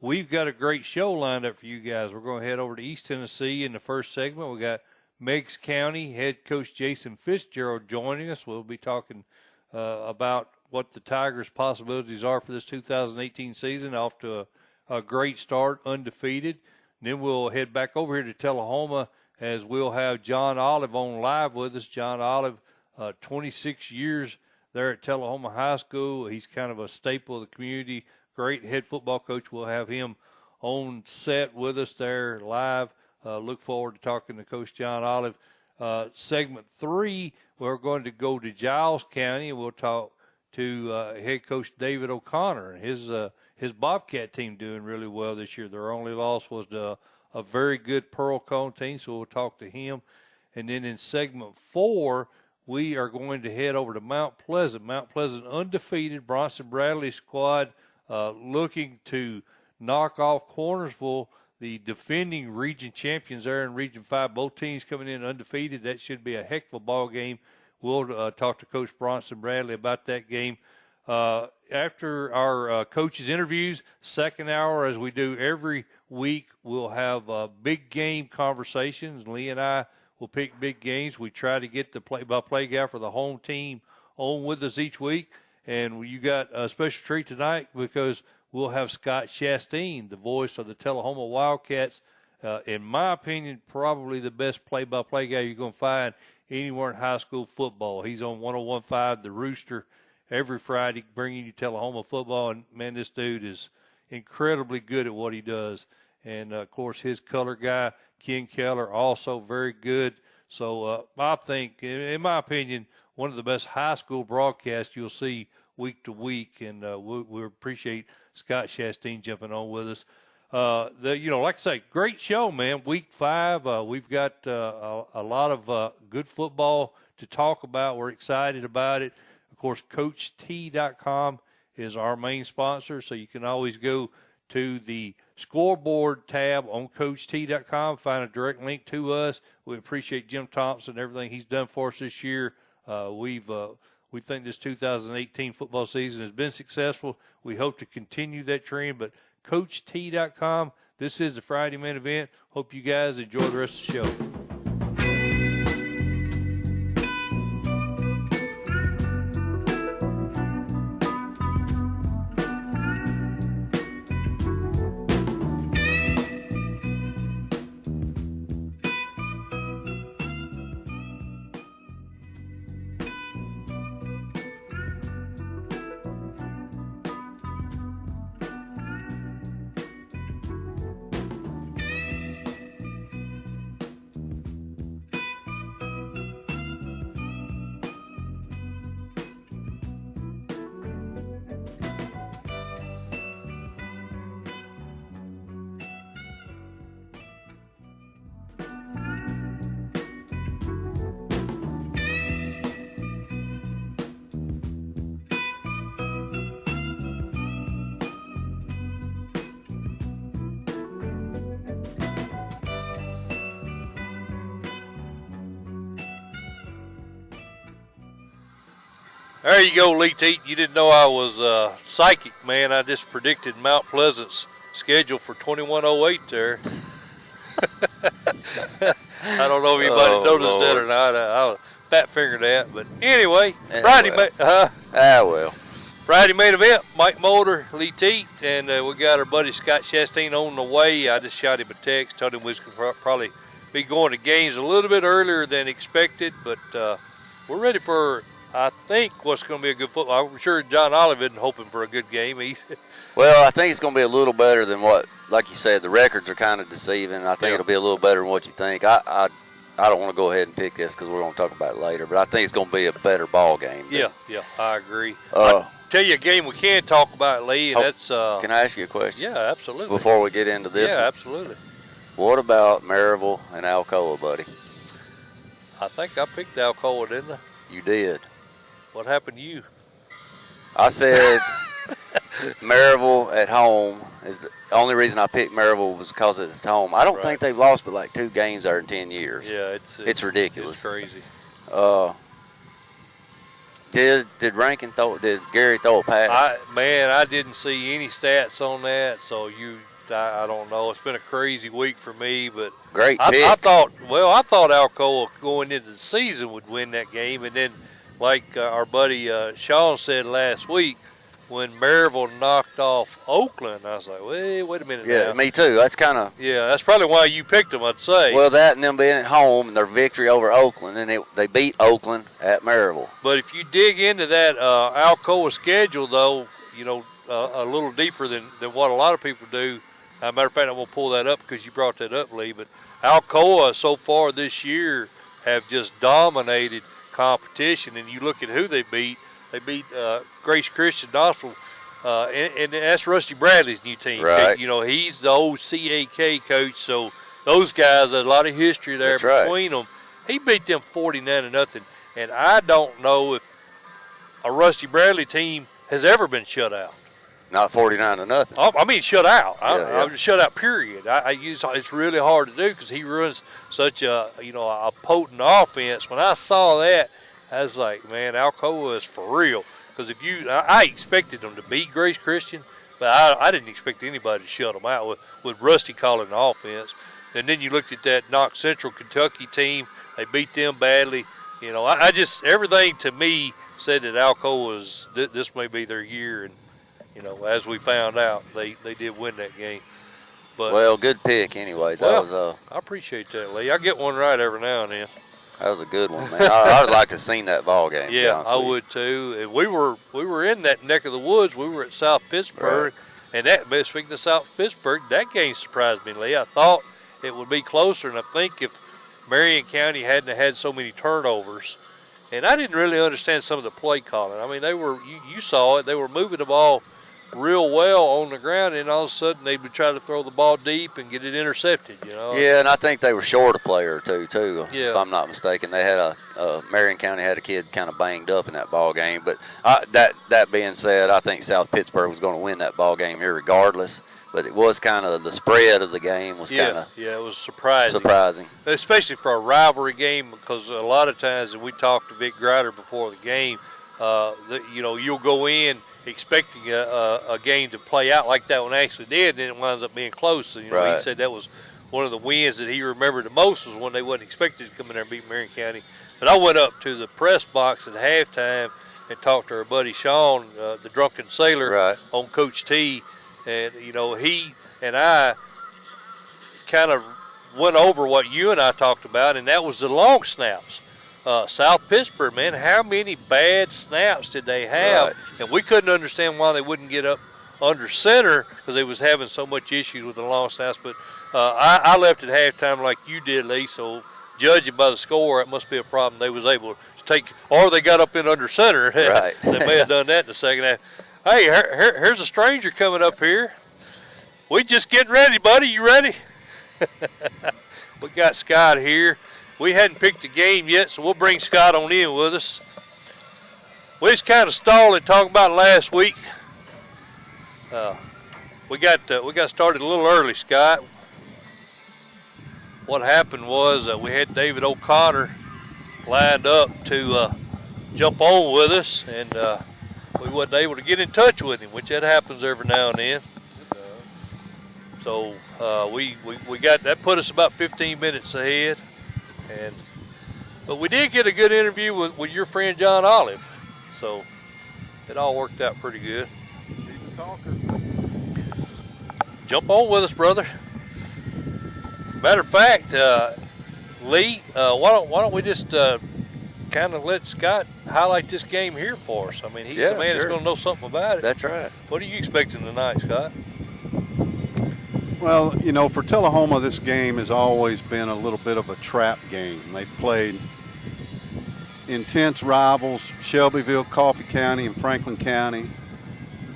S1: We've got a great show lined up for you guys. We're going to head over to East Tennessee in the first segment. We got Meigs County head coach Jason Fitzgerald joining us. We'll be talking about what the Tigers' possibilities are for this 2018 season. Off to a great start, undefeated. And then we'll head back over here to Tullahoma as we'll have John Olive on live with us. John Olive, 26 years there at Tullahoma High School. He's kind of a staple of the community. Great head football coach. We'll have him on set with us there live. Look forward to talking to Coach John Olive. Segment 3, we're going to go to Giles County, and we'll talk to head coach David O'Connor. His Bobcat team doing really well this year. Their only loss was to a very good Pearl Cone team, so we'll talk to him. And then in segment 4, we are going to head over to Mount Pleasant. Mount Pleasant undefeated, Bronson Bradley squad looking to knock off Cornersville, the defending region champions there in Region 5. Both teams coming in undefeated. That should be a heck of a ball game. We'll talk to Coach Bronson Bradley about that game. After our coaches' interviews, second hour, as we do every week, we'll have big game conversations. Lee and I will pick big games. We try to get the play-by-play guy for the home team on with us each week. And you got a special treat tonight because we'll have Scott Shasteen, the voice of the Tullahoma Wildcats. In my opinion, probably the best play-by-play guy you're going to find anywhere in high school football. He's on 101.5 The Rooster every Friday, bringing you Tullahoma football. And, man, this dude is incredibly good at what he does. And, of course, his color guy, Ken Keller, also very good. So I think, in my opinion, one of the best high school broadcasts you'll see week to week. And we appreciate Scott Shasteen jumping on with us. Like I say, great show, man. Week 5, we've got a lot of good football to talk about. We're excited about it. Of course, CoachT.com is our main sponsor, so you can always go to the scoreboard tab on CoachT.com, find a direct link to us. We appreciate Jim Thompson and everything he's done for us this year. We think this 2018 football season has been successful. We hope to continue that trend, but CoachT.com. This is the Friday Main Event. Hope you guys enjoy the rest of the show. There you go, Lee Teat. You didn't know I was psychic, man. I just predicted Mount Pleasant's schedule for 2108 there. I don't know if anybody noticed that or not. I'll fat finger that. But anyway, Friday, Friday main event, Mike Mulder, Lee Teat, and we got our buddy Scott Shasteen on the way. I just shot him a text, told him we was going to probably be going to games a little bit earlier than expected, but we're ready for, I think, what's going to be a good football. I'm sure John Olive isn't hoping for a good game.
S2: Well, I think it's going to be a little better than what, like you said, the records are kind of deceiving. I think it'll be a little better than what you think. I don't want to go ahead and pick this because we're going to talk about it later, but I think it's going to be a better ball game.
S1: Yeah, I agree. I'll tell you a game we can talk about, Lee, and that's...
S2: can I ask you a question?
S1: Yeah, absolutely.
S2: Before we get into this one?
S1: Absolutely.
S2: What about Maryville and Alcoa, buddy?
S1: I think I picked Alcoa, didn't I?
S2: You did.
S1: What happened to you?
S2: I said Maryville at home is the only reason I picked Maryville was because it's home. I don't think they've lost but like 2 games there in 10 years.
S1: Yeah,
S2: it's ridiculous.
S1: It's crazy.
S2: Did Rankin did Gary throw a pass?
S1: I didn't see any stats on that, so I don't know. It's been a crazy week for me, but
S2: great pick.
S1: I thought Alcoa going into the season would win that game, and then like our buddy Sean said last week, when Maryville knocked off Oakland, I was like, wait a minute now.
S2: Yeah, me too. That's kind of...
S1: Yeah, that's probably why you picked them, I'd say.
S2: Well, that and them being at home and their victory over Oakland, and they beat Oakland at Maryville.
S1: But if you dig into that Alcoa schedule, though, you know, a little deeper than what a lot of people do. As a matter of fact, I'm going to pull that up because you brought that up, Lee. But Alcoa so far this year have just dominated competition. And you look at who they beat. They beat Grace Christian Knoxville, and that's Rusty Bradley's new team.
S2: Right.
S1: You know, he's the old CAK coach, so those guys, there's a lot of history there between them. He beat them 49-0, and I don't know if a Rusty Bradley team has ever been shut out.
S2: Not 49-0.
S1: I mean, shut out.
S2: Yeah.
S1: Shut out. Period. It's really hard to do because he runs such a potent offense. When I saw that, I was like, man, Alcoa is for real. Because I expected them to beat Grace Christian, but I didn't expect anybody to shut them out with Rusty calling the offense. And then you looked at that Knox Central Kentucky team. They beat them badly. You know, everything to me said that Alcoa this may be their year. And, you know, as we found out, they did win that game. But,
S2: well, good pick anyway. I
S1: appreciate that, Lee. I get one right every now and then.
S2: That was a good one, man. I'd like to have seen that ball game.
S1: Yeah, I would too. And we were in that neck of the woods. We were at South Pittsburgh, and speaking of South Pittsburgh, that game surprised me, Lee. I thought it would be closer, and I think if Marion County hadn't had so many turnovers, and I didn't really understand some of the play calling. I mean, you saw it. They were moving the ball real well on the ground, and all of a sudden they would try to throw the ball deep and get it intercepted, you know.
S2: Yeah, and I think they were short a player or two,
S1: yeah.
S2: If I'm not mistaken. They had Marion County had a kid kind of banged up in that ball game. But that being said, I think South Pittsburgh was going to win that ball game here regardless. But it was kind of the spread of the game was kind of
S1: it was surprising, especially for a rivalry game, because a lot of times, and we talked to Vic Grider before the game, you'll go in expecting a game to play out like that one actually did, and then it winds up being close. And, he said that was one of the wins that he remembered the most was when they wasn't expected to come in there and beat Marion County. But I went up to the press box at halftime and talked to our buddy Sean, the drunken sailor, on Coach T. And, he and I kind of went over what you and I talked about, and that was the long snaps. South Pittsburgh, man, how many bad snaps did they have?
S2: Right.
S1: And we couldn't understand why they wouldn't get up under center because they was having so much issues with the long snaps. But I left at halftime like you did, Lee, so judging by the score, it must be a problem they was able to take, or they got up in under center.
S2: Right.
S1: They may have done that in the second half. Hey, here's a stranger coming up here. We just getting ready, buddy. You ready? We got Scott here. We hadn't picked a game yet, so we'll bring Scott on in with us. We just kind of stalled and talked about last week. We got started a little early, Scott. What happened was we had David O'Connor lined up to jump on with us, and we wasn't able to get in touch with him, which that happens every now and then. So we got that, put us about 15 minutes ahead, but we did get a good interview with your friend John Olive, so it all worked out pretty good.
S7: He's a talker.
S1: Jump on with us, brother. Matter of fact, Lee, why don't we just kind of let Scott highlight this game here for us? I mean, he's the man that's going to know something about it.
S2: That's right.
S1: What are you expecting tonight, Scott?
S7: Well, you know, for Tullahoma, this game has always been a little bit of a trap game. They've played intense rivals, Shelbyville, Coffee County, and Franklin County,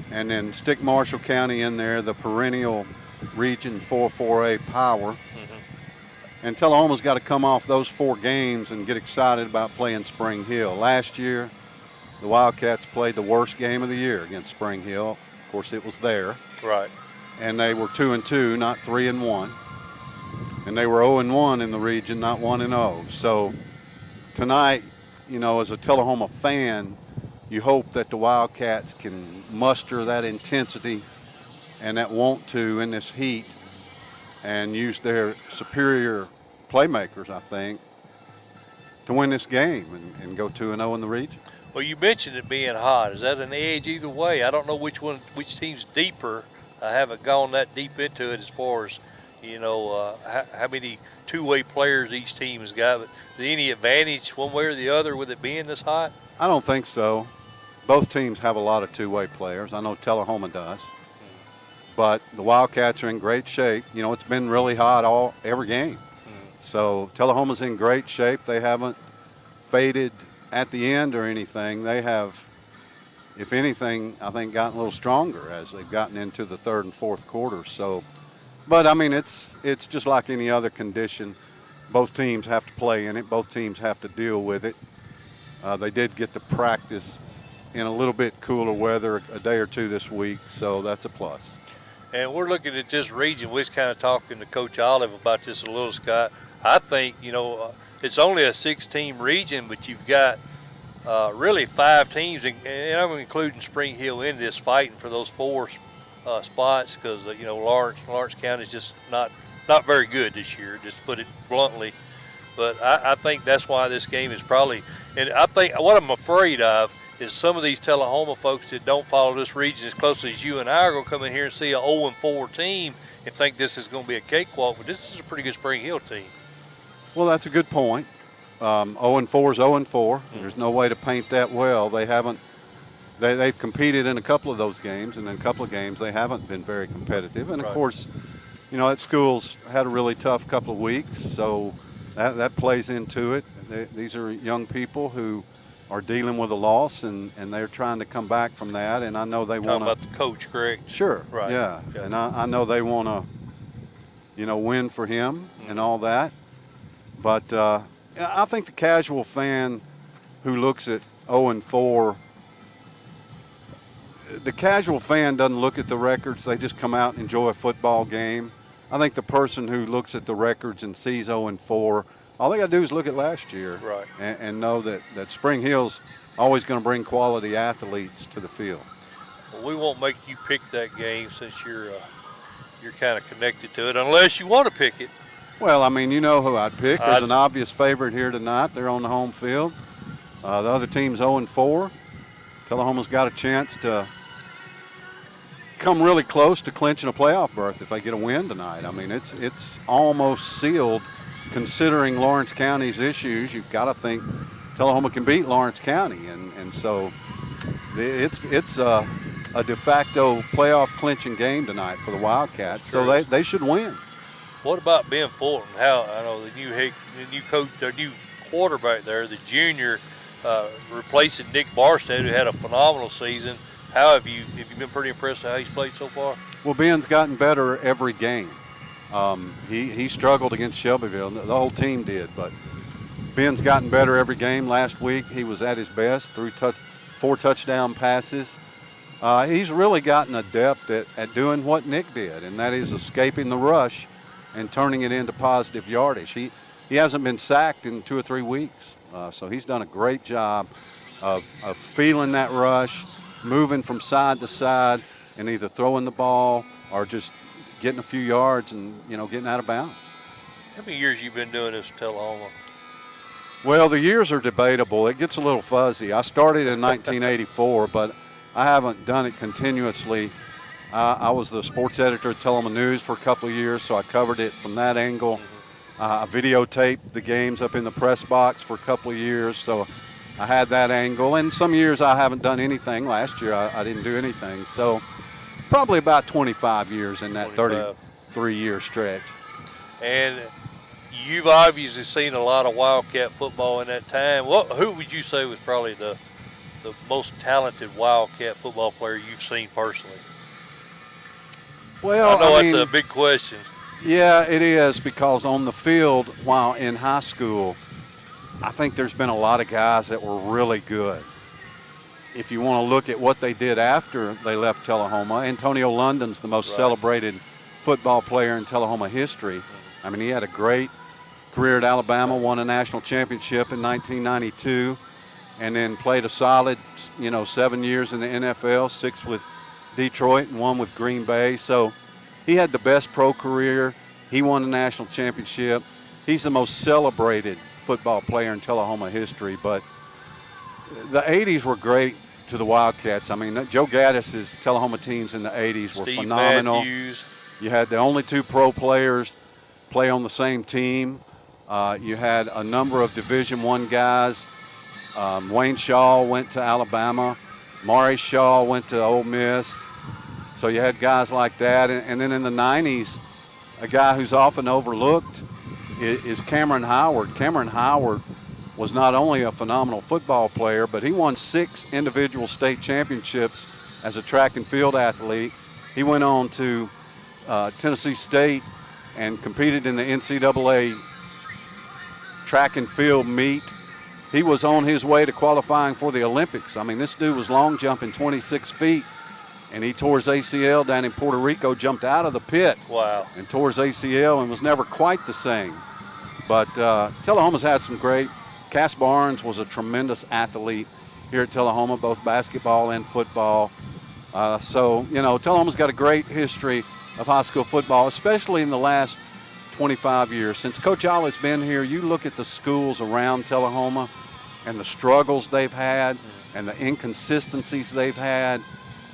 S7: and then stick Marshall County in there, the perennial Region 4-4A power. And Tullahoma's got to come off those 4 games and get excited about playing Spring Hill. Last year, the Wildcats played the worst game of the year against Spring Hill. Of course, it was there.
S1: Right.
S7: And they were 2-2, not 3-1. And they were 0-1 in the region, not 1-0. So tonight, you know, as a Tullahoma fan, you hope that the Wildcats can muster that intensity and that want to in this heat and use their superior playmakers, I think, to win this game and go 2-0 in the region.
S1: Well, you mentioned it being hot. Is that an edge either way? I don't know which team's deeper. I haven't gone that deep into it as far as, you know, how many two-way players each team has got. But is there any advantage one way or the other with it being this hot?
S7: I don't think so. Both teams have a lot of two-way players. I know Tullahoma does. But the Wildcats are in great shape. You know, it's been really hot every game. So Tullahoma's in great shape. They haven't faded at the end or anything. They have, if anything, I think gotten a little stronger as they've gotten into the third and fourth quarter. So, but I mean, it's just like any other condition. Both teams have to play in it. Both teams have to deal with it. They did get to practice in a little bit cooler weather a day or two this week, so that's a plus.
S1: And we're looking at this region. We was kind of talking to Coach Olive about this a little, Scott. I think, you know, it's only a 6-team region, but you've got really 5 teams, and I'm including Spring Hill in this, fighting for those 4 spots because, you know, Lawrence County is just not very good this year, just to put it bluntly. But I think that's why this game is probably, and I think what I'm afraid of is some of these Tullahoma folks that don't follow this region as closely as you and I are going to come in here and see a 0-4 team and think this is going to be a cakewalk, but this is a pretty good Spring Hill team.
S7: Well, that's a good point. 0-4 is 0-4. There's no way to paint that well. They've competed in a couple of those games, and in a couple of games they haven't been very competitive. And, of course, you know, that school's had a really tough couple of weeks, so that plays into it. These are young people who are dealing with a loss, and they're trying to come back from that. And I know they want to.
S1: Talking about the coach, correct?
S7: Sure.
S1: Right.
S7: Yeah. And I know they want to, you know, win for him and all that. But I think the casual fan who looks at 0-4, the casual fan doesn't look at the records. They just come out and enjoy a football game. I think the person who looks at the records and sees 0-4, all they got to do is look at last year,
S1: right,
S7: and know that Spring Hill's always going to bring quality athletes to the field.
S1: Well, we won't make you pick that game since you're kind of connected to it, unless you want to pick it.
S7: Well, I mean, you know who I'd pick. There's an obvious favorite here tonight. They're on the home field. The other team's 0-4. Tullahoma's got a chance to come really close to clinching a playoff berth if they get a win tonight. I mean, it's almost sealed. Considering Lawrence County's issues, you've got to think Tullahoma can beat Lawrence County, and so it's a de facto playoff clinching game tonight for the Wildcats. So they should win.
S1: What about Ben Fulton? How I know the new coach, their new quarterback there, the junior, replacing Nick Barstead, who had a phenomenal season. How have you been pretty impressed with how he's played so far?
S7: Well, Ben's gotten better every game. He struggled against Shelbyville. The whole team did, but Ben's gotten better every game. Last week he was at his best, threw 4 touchdown passes. He's really gotten adept at doing what Nick did, and that is escaping the rush and turning it into positive yardage. He hasn't been sacked in 2 or 3 weeks, so he's done a great job of feeling that rush, moving from side to side, and either throwing the ball or just getting a few yards and, getting out of bounds.
S1: How many years you been doing this at Tullahoma?
S7: Well, the years are debatable. It gets a little fuzzy. I started in 1984, but I haven't done it continuously. I was the sports editor at Tullahoma News for a couple of years, so I covered it from that angle. I videotaped the games up in the press box for a couple of years, so I had that angle. And some years I haven't done anything. Last year I didn't do anything. So probably about 25 years in that 33-year stretch.
S1: And you've obviously seen a lot of Wildcat football in that time. Who would you say was probably the most talented Wildcat football player you've seen personally?
S7: Well,
S1: I know that's a big question.
S7: Yeah, it is, because on the field while in high school, I think there's been a lot of guys that were really good. If you want to look at what they did after they left Tullahoma, Antonio London's the most celebrated football player in Tullahoma history. I mean, he had a great career at Alabama, won a national championship in 1992, and then played a solid, 7 years in the NFL, 6 with Detroit and 1 with Green Bay. So he had the best pro career. He won the national championship. He's the most celebrated football player in Tullahoma history. But the 80s were great to the Wildcats. I mean, Joe Gaddis's Tullahoma teams in the 80s were phenomenal.
S1: Matthews.
S7: You had the only 2 pro players play on the same team. You had a number of Division I guys. Wayne Shaw went to Alabama. Maury Shaw went to Ole Miss. So you had guys like that. And then in the 90s, a guy who's often overlooked is Cameron Howard. Cameron Howard was not only a phenomenal football player, but he won 6 individual state championships as a track and field athlete. He went on to Tennessee State and competed in the NCAA track and field meet. He was on his way to qualifying for the Olympics. I mean, this dude was long jumping 26 feet, and he tore his ACL down in Puerto Rico, jumped out of the pit.
S1: Wow.
S7: And tore his ACL and was never quite the same. But Tullahoma's had some great. Cass Barnes was a tremendous athlete here at Tullahoma, both basketball and football. So, Tullahoma's got a great history of high school football, especially in the last 25 years. Since Coach Olive's been here, you look at the schools around Tullahoma and the struggles they've had and the inconsistencies they've had,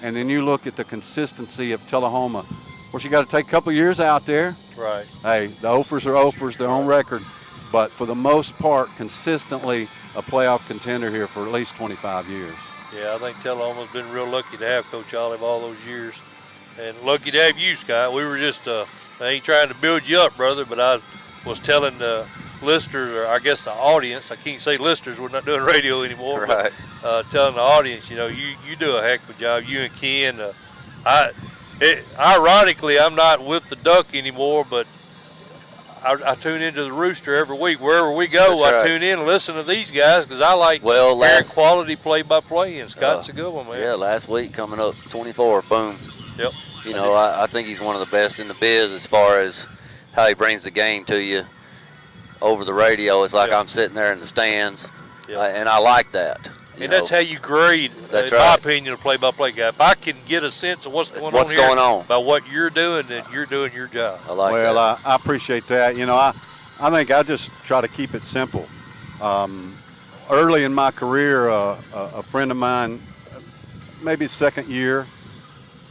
S7: and then you look at the consistency of Tullahoma. Of course, you got to take a couple of years out there.
S1: Right.
S7: Hey, the Ophers are Ophers, they're on record, but for the most part, consistently a playoff contender here for at least 25 years.
S1: Yeah, I think Tullahoma's been real lucky to have Coach Olive all those years, and lucky to have you, Scott. We were just I ain't trying to build you up, brother, but I was telling the listeners, or I guess the audience, I can't say listeners, we're not doing radio anymore,
S2: right.
S1: But telling the audience, you do a heck of a job, you and Ken. Ironically, I'm not with the Duck anymore, but I tune into the Rooster every week. Wherever we go,
S2: That's right.
S1: I tune in and listen to these guys because I like hearing quality play-by-play, and Scott's a good one, man.
S2: Yeah, last week coming up 24, boom.
S1: Yep.
S2: I think he's one of the best in the biz as far as how he brings the game to you over the radio. It's like I'm sitting there in the stands, and I like that.
S1: And that's how you grade, in my opinion, a play-by-play guy. If I can get a sense of what's going on by what you're doing, then you're doing your job.
S2: I like that.
S7: Well, I appreciate that. I think I just try to keep it simple. Early in my career, a friend of mine, maybe second year,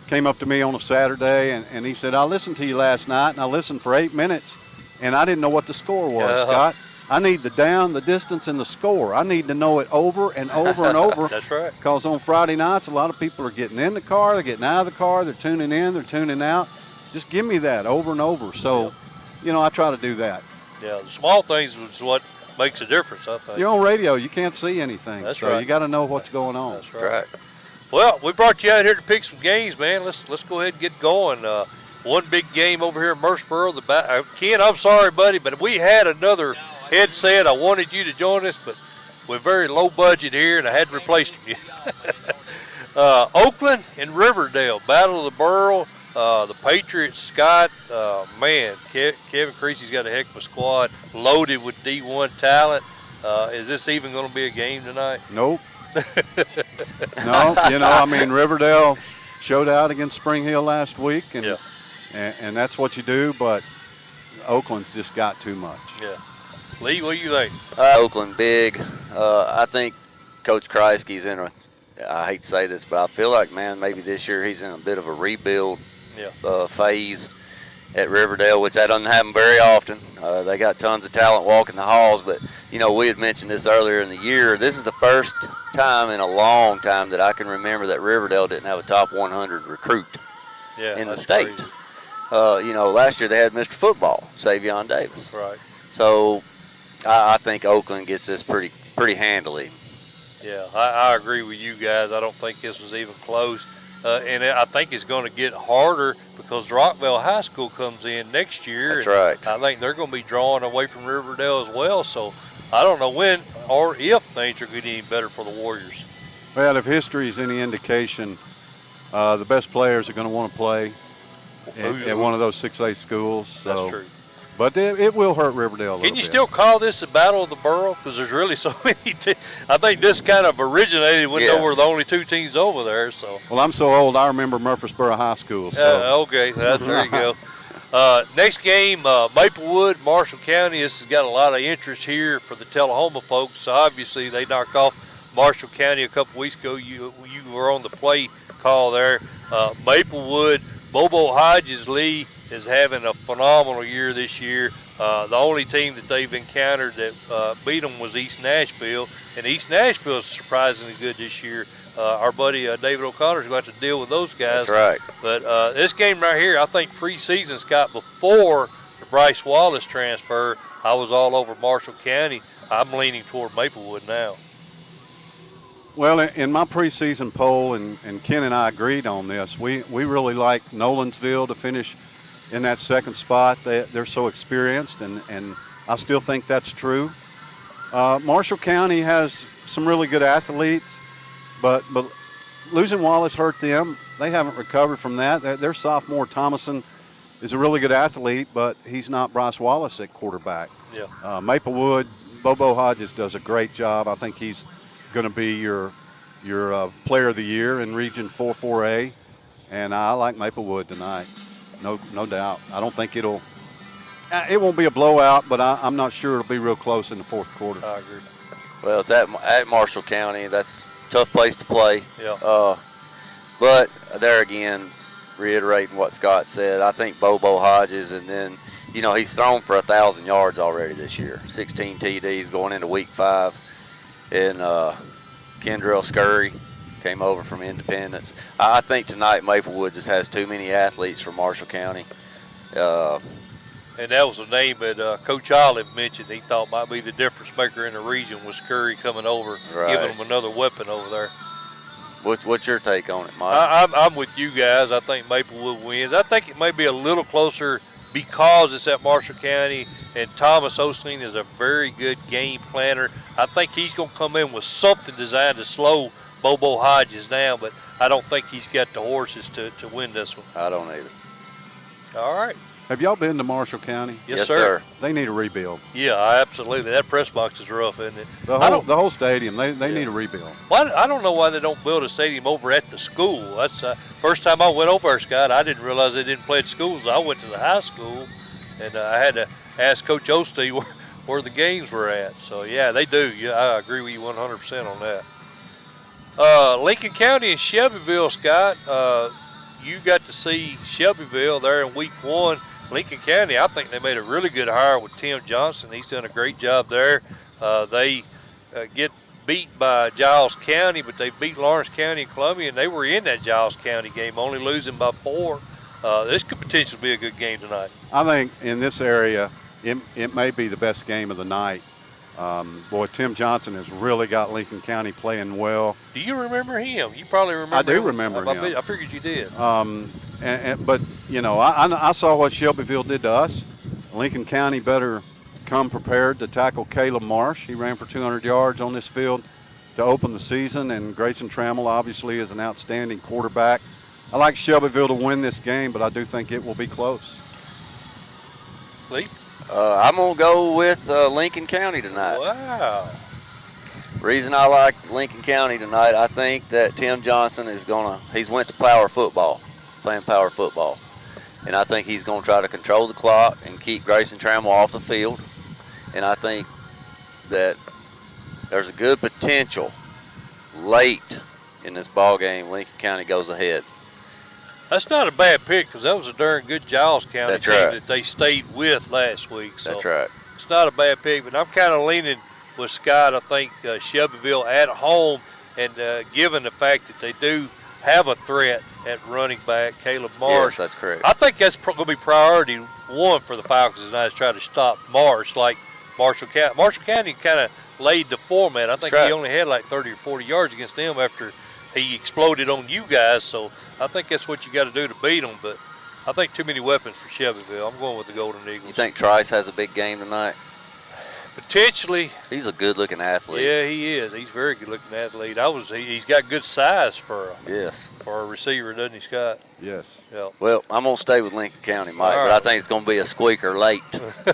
S7: came up to me on a Saturday, and he said, I listened to you last night, and I listened for 8 minutes, and I didn't know what the score was, Scott. I need the down, the distance, and the score. I need to know it over and over and over.
S1: That's right.
S7: Because on Friday nights, a lot of people are getting in the car, they're getting out of the car, they're tuning in, they're tuning out. Just give me that over and over. So, I try to do that.
S1: Yeah, the small things is what makes a difference, I think.
S7: You're on radio. You can't see anything.
S1: That's
S7: so
S1: right.
S7: You got to know what's going on.
S1: That's right. Well, we brought you out here to pick some games, man. Let's go ahead and get going. One big game over here in Murfreesboro. Ken, I'm sorry, buddy, but we had another headset. I wanted you to join us, but we're very low budget here, and I had to replace you. Oakland and Riverdale, Battle of the Borough. The Patriots, Scott, man, Kevin Creasy's got a heck of a squad, loaded with D1 talent. Is this even going to be a game tonight?
S7: Nope. No, I mean, Riverdale showed out against Spring Hill last week, and that's what you do, but Oakland's just got too much.
S1: Yeah. Lee, what do you think?
S2: Oakland big. I think Coach Kreisky's in I hate to say this, but I feel like, man, maybe this year he's in a bit of a rebuild phase at Riverdale, which that doesn't happen very often. They got tons of talent walking the halls, but, we had mentioned this earlier in the year. This is the first time in a long time that I can remember that Riverdale didn't have a top 100 recruit in the state. Last year they had Mr. Football, Savion Davis.
S1: Right.
S2: So I think Oakland gets this pretty handily.
S1: Yeah, I agree with you guys. I don't think this was even close. And I think it's going to get harder because Rockville High School comes in next year.
S2: That's right.
S1: I think they're going to be drawing away from Riverdale as well. So I don't know when or if things are getting any better for the Warriors.
S7: Well, if history is any indication, the best players are going to want to play at one of those 6A schools. So.
S1: That's true.
S7: But it will hurt Riverdale a little bit.
S1: Can you still call this the Battle of the Borough? Because there's really so many I think this kind of originated when there were the only two teams over there. So.
S7: Well, I'm so old, I remember Murfreesboro High School. So.
S1: Okay, there you go. Next game, Maplewood, Marshall County. This has got a lot of interest here for the Tullahoma folks. So obviously, they knocked off Marshall County a couple weeks ago. You were on the play call there. Maplewood, Bobo Hodges Lee is having a phenomenal year this year. The only team that they've encountered that beat them was East Nashville, and East Nashville is surprisingly good this year. Our buddy David O'Connor's going to have to deal with those guys.
S2: That's right.
S1: But this game right here, I think preseason, Scott, before the Bryce Wallace transfer, I was all over Marshall County. I'm leaning toward Maplewood now.
S7: Well, in my preseason poll, and Ken and I agreed on this, we really like Nolensville to finish in that second spot. They're so experienced, and I still think that's true. Marshall County has some really good athletes, but losing Wallace hurt them. They haven't recovered from that. Their sophomore, Thomason, is a really good athlete, but he's not Bryce Wallace at quarterback.
S1: Yeah.
S7: Maplewood, Bobo Hodges does a great job. I think he's going to be your player of the year in Region 4-4A, and I like Maplewood tonight. No doubt. I don't think it won't be a blowout, but I'm not sure it'll be real close in the fourth quarter.
S1: I agree.
S2: Well, it's at Marshall County. That's a tough place to play.
S1: Yeah.
S2: But there again, reiterating what Scott said, I think Bobo Hodges, and then, he's thrown for 1,000 yards already this year. 16 TDs going into week 5. And Kendrell Scurry came over from Independence. I think tonight Maplewood just has too many athletes for Marshall County.
S1: And that was a name that Coach Olive mentioned he thought might be the difference maker in the region with Scurry coming over, giving them another weapon over there.
S2: What's your take on it, Mike?
S1: I'm with you guys. I think Maplewood wins. I think it may be a little closer because it's at Marshall County, and Thomas Osteen is a very good game planner. I think he's going to come in with something designed to slow Bobo Hodges down, but I don't think he's got the horses to win this one.
S2: I don't either.
S1: All right.
S7: Have y'all been to Marshall County?
S1: Yes, sir.
S7: They need a rebuild.
S1: Yeah, absolutely. That press box is rough, isn't it?
S7: The whole stadium, they need a rebuild.
S1: Well, I don't know why they don't build a stadium over at the school. That's first time I went over there, Scott. I didn't realize they didn't play at schools. I went to the high school, and I had to ask Coach Osteen where the games were at. So, yeah, they do. Yeah, I agree with you 100% on that. Lincoln County and Shelbyville, Scott. You got to see Shelbyville there in week 1. Lincoln County, I think they made a really good hire with Tim Johnson. He's done a great job there. They get beat by Giles County, but they beat Lawrence County and Columbia, and they were in that Giles County game, only losing by 4. This could potentially be a good game tonight.
S7: I think in this area, it may be the best game of the night. Tim Johnson has really got Lincoln County playing well.
S1: Do you remember him? You probably remember
S7: I do
S1: him.
S7: remember him.
S1: I figured you did.
S7: But, I saw what Shelbyville did to us. Lincoln County better come prepared to tackle Caleb Marsh. He ran for 200 yards on this field to open the season, and Grayson Trammell obviously is an outstanding quarterback. I like Shelbyville to win this game, but I do think it will be close.
S1: Lee?
S2: I'm going to go with Lincoln County tonight.
S1: Wow.
S2: Reason I like Lincoln County tonight, I think that Tim Johnson is he's went to power football, playing power football. And I think he's going to try to control the clock and keep Grayson Trammell off the field. And I think that there's a good potential late in this ball game Lincoln County goes ahead.
S1: That's not a bad pick because that was a darn good Giles County
S2: That's
S1: team
S2: right.
S1: that they stayed with last week. So
S2: That's right.
S1: It's not a bad pick, but I'm kind of leaning with Scott. I think Shelbyville at home, and given the fact that they do have a threat at running back, Caleb Marsh.
S2: Yes, that's correct.
S1: I think that's going to be priority one for the Falcons tonight is try to stop Marsh like Marshall County. Marshall County kind of laid the format. I think he only had like 30 or 40 yards against them after he exploded on you guys. So I think that's what you got to do to beat them. But I think too many weapons for Shelbyville. I'm going with the Golden Eagles.
S2: You think Trice has a big game tonight?
S1: Potentially.
S2: He's a good-looking athlete.
S1: Yeah, he is. He's a very good-looking athlete. He's got good size for a receiver, doesn't he, Scott?
S7: Yes.
S1: Yeah.
S2: Well, I'm going to stay with Lincoln County, Mike,
S1: All
S2: but
S1: right.
S2: I think it's going to be a squeaker late.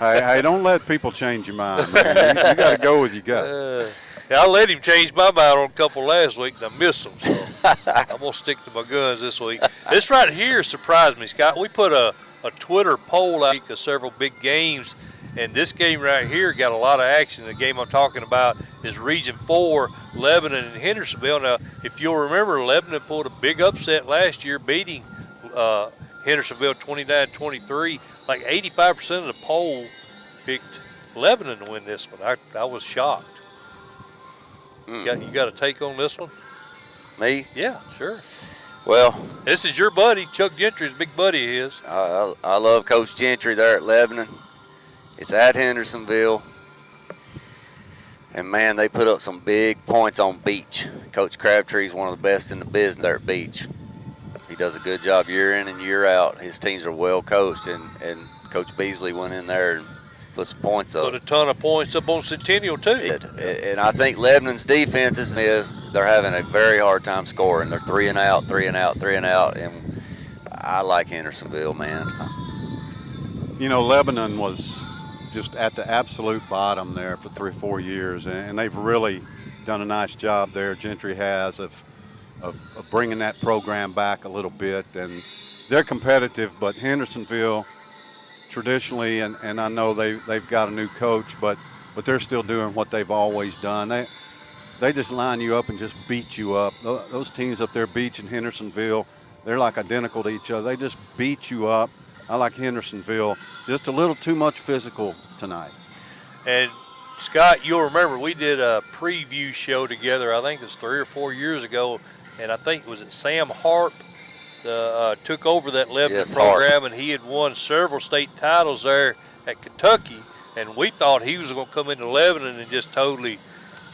S7: Hey, don't let people change your mind, man. You got to go with your gut.
S1: Yeah, I let him change my mind on a couple last week, and I missed them. So I'm going to stick to my guns this week. This right here surprised me, Scott. We put a Twitter poll out of several big games, and this game right here got a lot of action. The game I'm talking about is Region 4, Lebanon and Hendersonville. Now, if you'll remember, Lebanon pulled a big upset last year, beating Hendersonville 29-23. Like 85% of the poll picked Lebanon to win this one. I was shocked. You got a take on this one?
S2: Me?
S1: Yeah, sure.
S2: Well,
S1: this is your buddy, Chuck Gentry's big buddy of his.
S2: I love Coach Gentry there at Lebanon. It's at Hendersonville. And, man, they put up some big points on Beach. Coach Crabtree's one of the best in the business there at Beach. He does a good job year in and year out. His teams are well coached, and Coach Beasley went in there and put some points up.
S1: Put a ton of points up on Centennial, too.
S2: And I think Lebanon's defense is they're having a very hard time scoring. They're 3 and out, 3 and out, 3 and out. And I like Hendersonville, man.
S7: You know, Lebanon was just at the absolute bottom there for 3 or 4 years, and they've really done a nice job there. Gentry has of bringing that program back a little bit, and they're competitive. But Hendersonville, traditionally, and I know they've got a new coach, but they're still doing what they've always done. They just line you up and just beat you up. Those teams up there, Beach and Hendersonville, they're like identical to each other. They just beat you up. I like Hendersonville. Just a little too much physical tonight. And
S1: Scott, you'll remember we did a preview show together. I think it was 3 or 4 years ago, and I think was it Sam Harp took over that Lebanon program, and he had won several state titles there at Kentucky. And we thought he was going to come into Lebanon and just totally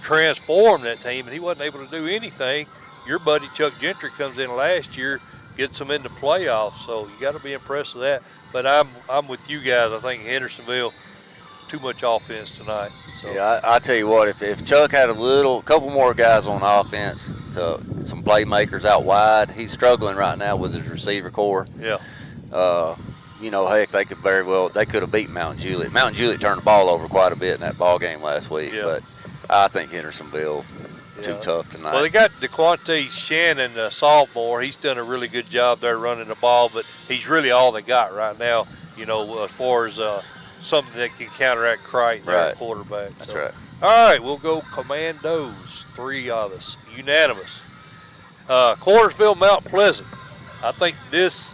S1: transform that team, and he wasn't able to do anything. Your buddy Chuck Gentry comes in last year, gets them into playoffs, so you got to be impressed with that. But I'm with you guys. I think Hendersonville, too much offense tonight. So.
S2: Yeah, I tell you what, if Chuck had a couple more guys on offense, some playmakers out wide, he's struggling right now with his receiver core.
S1: Yeah.
S2: You know, heck, they could have beat Mountain Juliet. Mountain Juliet turned the ball over quite a bit in that ball game last week, but I think Hendersonville too tough tonight.
S1: Well, they got DeQuante Shannon, sophomore. He's done a really good job there running the ball, but he's really all they got right now, you know, as far as something that can counteract Crichton, their quarterback.
S2: That's right.
S1: All right, we'll go Commandos, 3 of us, unanimous. Cornersville, Mount Pleasant. I think this,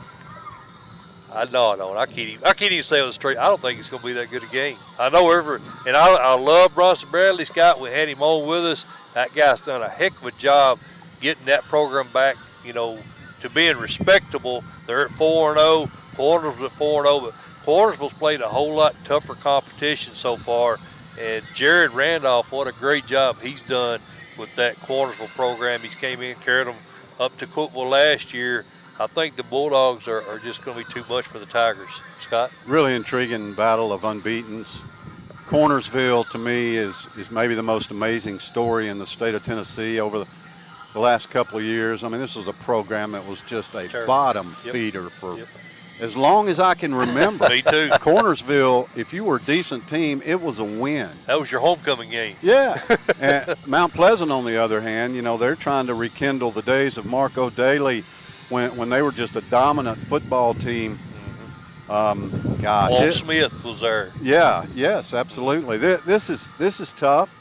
S1: I don't. I can't even say on the straight. I don't think it's going to be that good a game. I know and I love Bronson Bradley. Scott, we had him on with us. That guy's done a heck of a job getting that program back, you know, to being respectable. They're at 4-0. Cornersville's at 4-0, but Cornersville's played a whole lot tougher competition so far. And Jared Randolph, what a great job he's done with that Cornersville program. He's came in, carried them up to Cookville last year. I think the Bulldogs are just going to be too much for the Tigers. Scott?
S7: Really intriguing battle of unbeatens. Cornersville, to me, is maybe the most amazing story in the state of Tennessee over the last couple of years. I mean, this was a program that was just a bottom feeder for as long as I can remember.
S1: Me too.
S7: Cornersville, if you were a decent team, it was a win.
S1: That was your homecoming game.
S7: Yeah. And Mount Pleasant, on the other hand, they're trying to rekindle the days of Marco Daly when they were just a dominant football team.
S1: Walt Smith was there.
S7: Yeah, yes, absolutely. This is tough.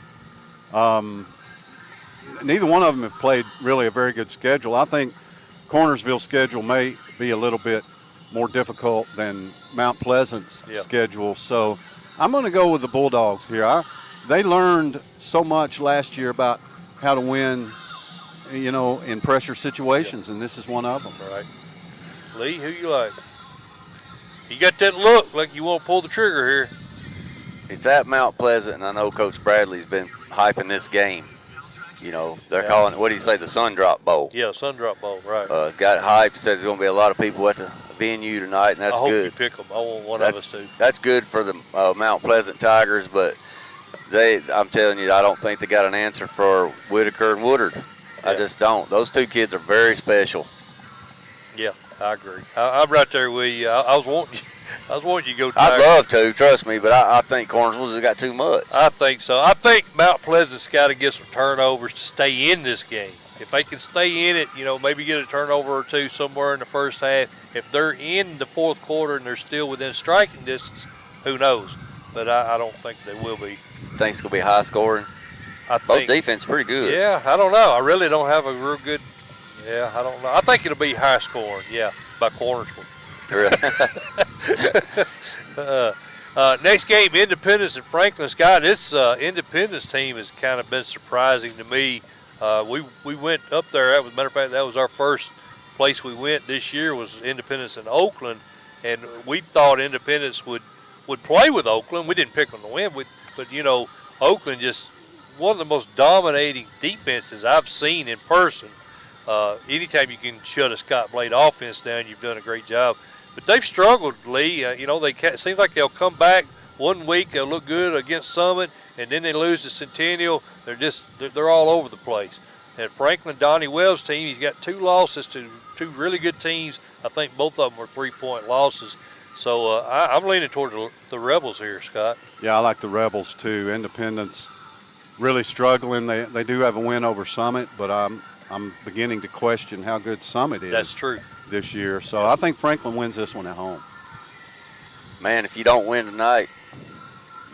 S7: Neither one of them have played really a very good schedule. I think Cornersville's schedule may be a little bit more difficult than Mount Pleasant's schedule. So I'm going to go with the Bulldogs here. They learned so much last year about how to win, in pressure situations, and this is one of them.
S1: Right. Lee, who you like? You got that look like you want to pull the trigger here.
S2: It's at Mount Pleasant, and I know Coach Bradley's been hyping this game. They're calling it, what do you say, the Sun Drop Bowl?
S1: Yeah, Sun Drop Bowl, right.
S2: It's got hype. Says there's going to be a lot of people at the venue tonight, and that's good.
S1: I hope you pick them. I want one of us to.
S2: That's good for the Mount Pleasant Tigers, but I'm telling you, I don't think they got an answer for Whitaker and Woodard. Yeah. I just don't. Those two kids are very special.
S1: Yeah, I agree. I'm right there with you. I was wanting you to go Tigers.
S2: I'd love to, trust me, but I think Cornersville's has got too much.
S1: I think so. I think Mount Pleasant's got to get some turnovers to stay in this game. If they can stay in it, maybe get a turnover or two somewhere in the first half. If they're in the fourth quarter and they're still within striking distance, who knows? But I don't think they will be.
S2: Think it's going to be high scoring? Both defense pretty good.
S1: Yeah, I don't know. I really don't have a real good – yeah, I don't know. I think it'll be high scoring, by Cornersville. Next game, Independence and Franklin. Scott, this Independence team has kind of been surprising to me. We went up there. As a matter of fact, that was our first place we went this year was Independence in Oakland, and we thought Independence would play with Oakland. We didn't pick them to win, but Oakland just one of the most dominating defenses I've seen in person. Anytime you can shut a Scott Blade offense down, you've done a great job. But they've struggled, Lee. It seems like they'll come back one week, they'll look good against Summit, and then they lose to Centennial. They're all over the place. And Franklin, Donnie Webb's team, he's got 2 losses to 2 really good teams. I think both of them were 3-point losses. So I'm leaning toward the Rebels here, Scott.
S7: Yeah, I like the Rebels too. Independence really struggling. They do have a win over Summit, but I'm beginning to question how good Summit is.
S1: That's true.
S7: This year. So I think Franklin wins this one at home.
S2: Man, if you don't win tonight,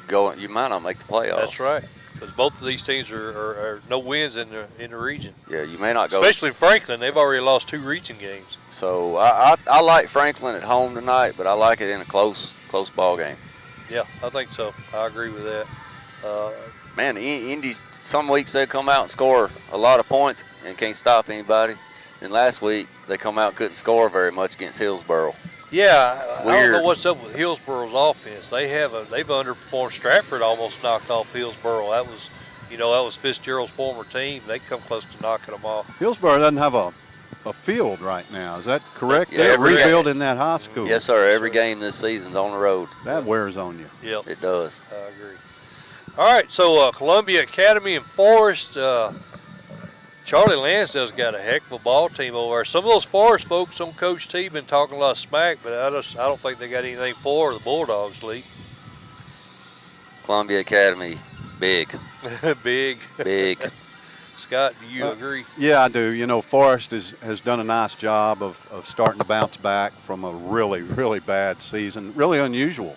S2: you might not make the playoffs.
S1: That's right. Because both of these teams are no wins in the region.
S2: Yeah, you may not go.
S1: Especially Franklin. They've already lost 2 region games.
S2: So I like Franklin at home tonight, but I like it in a close ball game.
S1: Yeah, I think so. I agree with that.
S2: Man, the Indies, some weeks they come out and score a lot of points and can't stop anybody. And last week, they come out and couldn't score very much against Hillsboro.
S1: Yeah, I don't know what's up with Hillsboro's offense. They've underperformed. Stratford almost knocked off Hillsboro. That was Fitzgerald's former team. They come close to knocking them off.
S7: Hillsboro doesn't have a field right now. Is that correct? They're rebuilding that high school.
S2: Yes, sir. Every game this season's on the road.
S7: That wears on you.
S1: Yep.
S2: It does.
S1: I agree. All right, so Columbia Academy and Forest. Charlie Lansdale's got a heck of a ball team over there. Some of those Forest folks on Coach T been talking a lot of smack, but I don't think they got anything for the Bulldogs, Lee.
S2: Columbia Academy, big.
S1: Big. Scott, do you agree?
S7: Yeah, I do. Forest has done a nice job of starting to bounce back from a really, really bad season. Really unusual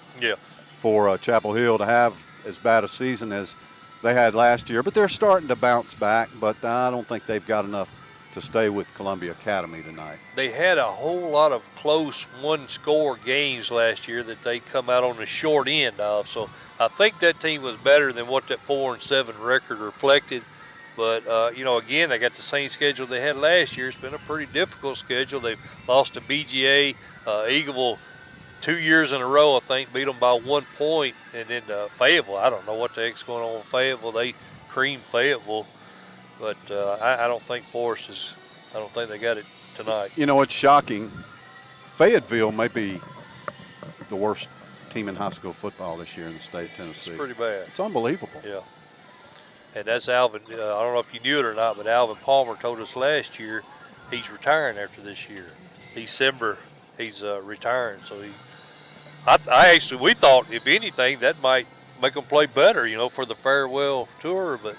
S7: for Chapel Hill to have as bad a season as they had last year, but they're starting to bounce back, but I don't think they've got enough to stay with Columbia Academy tonight.
S1: They had a whole lot of close one-score games last year that they come out on the short end of, so I think that team was better than what that 4-7 record reflected. But, again, they got the same schedule they had last year. It's been a pretty difficult schedule. They've lost to BGA, Eagleville 2 years in a row, I think, beat them by 1 point. And then Fayetteville, I don't know what the heck's going on with Fayetteville. They creamed Fayetteville. But I don't think I don't think they got it tonight.
S7: It's shocking. Fayetteville may be the worst team in high school football this year in the state of Tennessee.
S1: It's pretty bad.
S7: It's unbelievable.
S1: Yeah. And that's Alvin. I don't know if you knew it or not, but Alvin Palmer told us last year he's retiring after this year. December he's retiring. So we thought, if anything, that might make them play better, for the farewell tour, but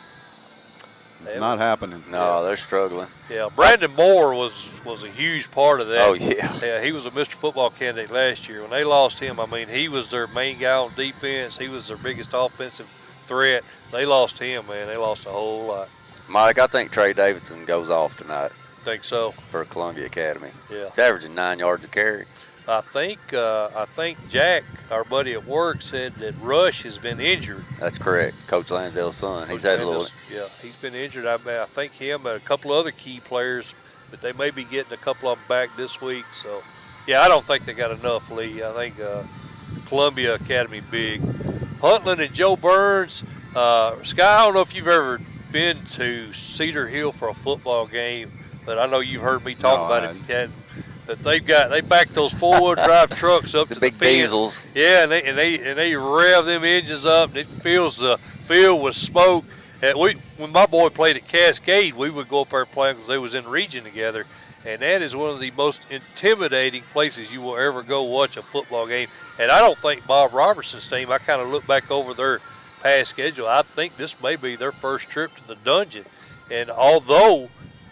S7: not happening.
S2: No, they're struggling.
S1: Yeah, Brandon Moore was a huge part of that.
S2: Oh, yeah.
S1: Yeah, he was a Mr. Football candidate last year. When they lost him, he was their main guy on defense. He was their biggest offensive threat. They lost him, man. They lost a whole lot.
S2: Mike, I think Trey Davidson goes off tonight.
S1: Think so?
S2: For Columbia Academy.
S1: Yeah.
S2: He's averaging 9 yards a carry.
S1: I think Jack, our buddy at work, said that Rush has been injured.
S2: That's correct. Coach Lansdale's son. He's had a little.
S1: Yeah, he's been injured. I think him and a couple other key players, but they may be getting a couple of them back this week. So, yeah, I don't think they got enough, Lee. I think Columbia Academy big. Huntland and Joe Burns. Sky, I don't know if you've ever been to Cedar Hill for a football game, but I know you've heard me talk about it. That they back those 4-wheel drive trucks up to the
S2: big
S1: fence.
S2: diesels.
S1: Yeah, and they rev them engines up, and it fills the field with smoke. And when my boy played at Cascade, we would go up there and play because they was in region together, and that is one of the most intimidating places you will ever go watch a football game. And I don't think Bob Robertson's team. I kind of look back over their past schedule. I think this may be their first trip to the dungeon, and although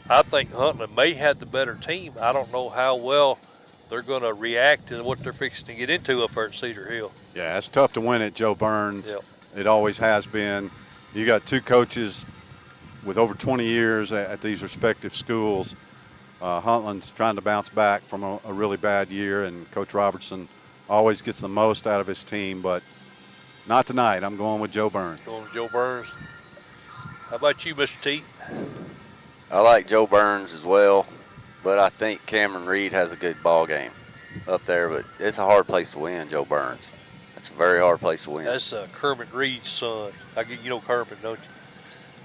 S1: I think Huntland may have the better team, I don't know how well they're going to react to what they're fixing to get into up there at Cedar Hill.
S7: Yeah, it's tough to win at Joe Burns.
S1: Yep.
S7: It always has been. You got two coaches with over 20 years at these respective schools. Huntland's trying to bounce back from a really bad year, and Coach Robertson always gets the most out of his team, but not tonight. I'm going with Joe Burns.
S1: Going with Joe Burns. How about you, Mr. T?
S2: I like Joe Burns as well, but I think Cameron Reed has a good ball game up there. But it's a hard place to win, Joe Burns. It's a very hard place to win.
S1: That's Kermit Reed's son. You know Kermit, don't you?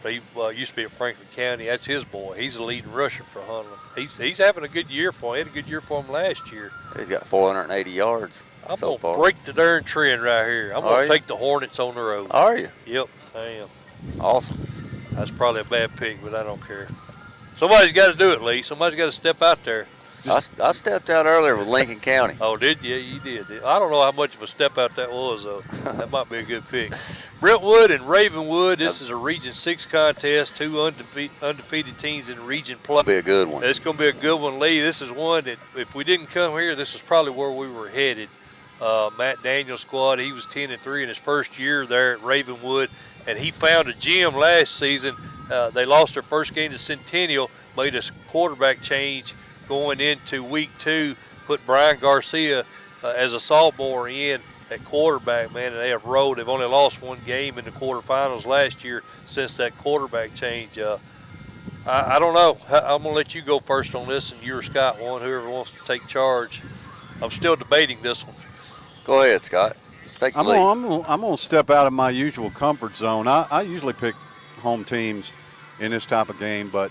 S1: But he used to be at Franklin County. That's his boy. He's the leading rusher for Huntland. He's having a good year for him. He had a good year for him last year.
S2: He's got 480 yards.
S1: I'm
S2: so
S1: going to break the darn trend right here. I'm going to take the Hornets on the road.
S2: Are you?
S1: Yep, I am.
S2: Awesome.
S1: That's probably a bad pick, but I don't care. Somebody's got to do it, Lee. Somebody's got to step out there.
S2: I stepped out earlier with Lincoln County.
S1: Oh, did you? You did. I don't know how much of a step out that was, though. That might be a good pick. Brentwood and Ravenwood, this is a Region 6 contest. Two undefeated teams in Region play.
S2: It'll be a good one.
S1: It's going to be a good one, Lee. This is one that if we didn't come here, this is probably where we were headed. Matt Daniel's squad, he was 10-3 in his first year there at Ravenwood, and he found a gem last season. They lost their first game to Centennial, made a quarterback change going into week 2, put Brian Garcia as a sophomore in at quarterback, man, and they have rolled. They've only lost one game in the quarterfinals last year since that quarterback change. I don't know. I'm going to let you go first on this, and you or Scott one, whoever wants to take charge. I'm still debating this one.
S2: Go ahead, Scott. Take the lead.
S7: I'm going to step out of my usual comfort zone. I usually pick home teams in this type of game, but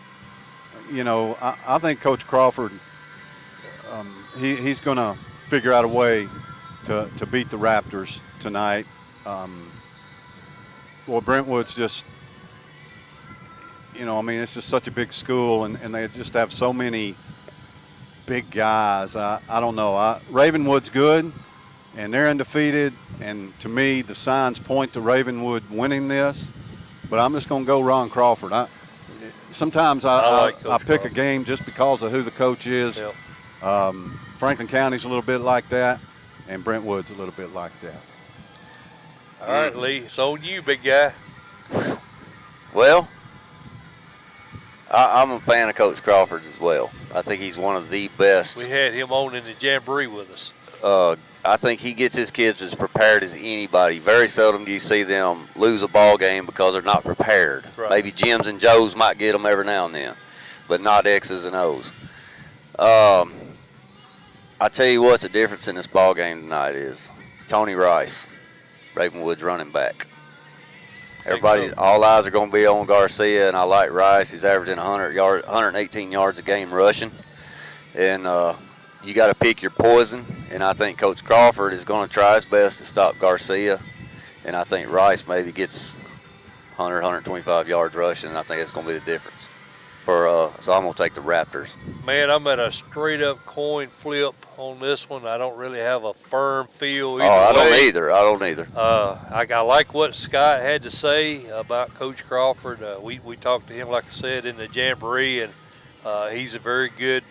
S7: I think Coach Crawford, he's going to figure out a way to beat the Raptors tonight. Well, Brentwood's just, it's just such a big school, and they just have so many big guys. I don't know. Ravenwood's good, and they're undefeated, and to me, the signs point to Ravenwood winning this, but I'm just going to go Ron Crawford. Sometimes I pick a game just because of who the coach is. Yep. Franklin County's a little bit like that, and Brentwood's a little bit like that.
S1: All right, Lee, it's on you, big guy.
S2: Well, I'm a fan of Coach Crawford as well. I think he's one of the best.
S1: We had him on in the jamboree with us.
S2: I think he gets his kids as prepared as anybody. Very seldom do you see them lose a ball game because they're not prepared.
S1: Right.
S2: Maybe Jims and Joes might get them every now and then, but not X's and O's. I tell you what, the difference in this ball game tonight is Tony Rice, Ravenwood's running back. Everybody, all eyes are going to be on Garcia, and I like Rice. He's averaging 118 yards a game rushing, and you got to pick your poison, and I think Coach Crawford is going to try his best to stop Garcia, and I think Rice maybe gets 100, 125 yards rushing, and I think that's going to be the difference so I'm going to take the Raptors.
S1: Man, I'm at a straight-up coin flip on this one. I don't really have a firm feel either
S2: I
S1: way.
S2: don't either.
S1: I like what Scott had to say about Coach Crawford. We talked to him, like I said, in the Jamboree, and he's a very good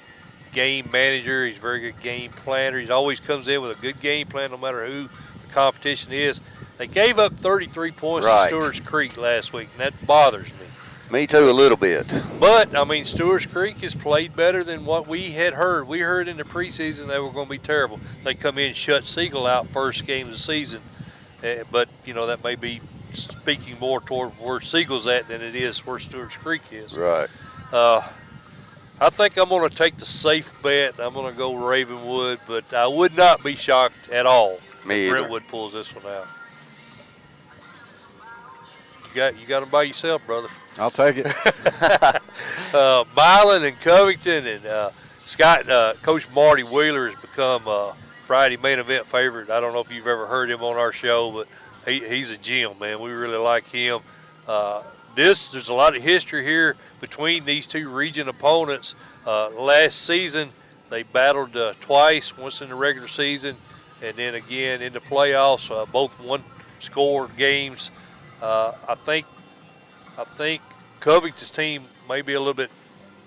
S1: game manager. He's a very good game planner. He always comes in with a good game plan no matter who the competition is. They gave up 33 points to Stewart's Creek last week, and that bothers me.
S2: Me too, a little bit.
S1: But, I mean, Stewart's Creek has played better than what we had heard. We heard in the preseason they were going to be terrible. They come in and shut Siegel out first game of the season. But, you know, that may be speaking more toward where Siegel's at than it is where Stewart's Creek is.
S2: Right.
S1: I think I'm going to take the safe bet. I'm going to go Ravenwood, but I would not be shocked at all if Brentwood pulls this one out. You got them by yourself, brother.
S7: I'll take it.
S1: Milan and Covington and Scott, Coach Marty Wheeler has become a Friday main event favorite. I don't know if you've ever heard him on our show, but he's a gem, man. We really like him. There's a lot of history here between these two region opponents. Last season, they battled twice, once in the regular season, and then again in the playoffs. Both one-score games. I think Covington's team may be a little bit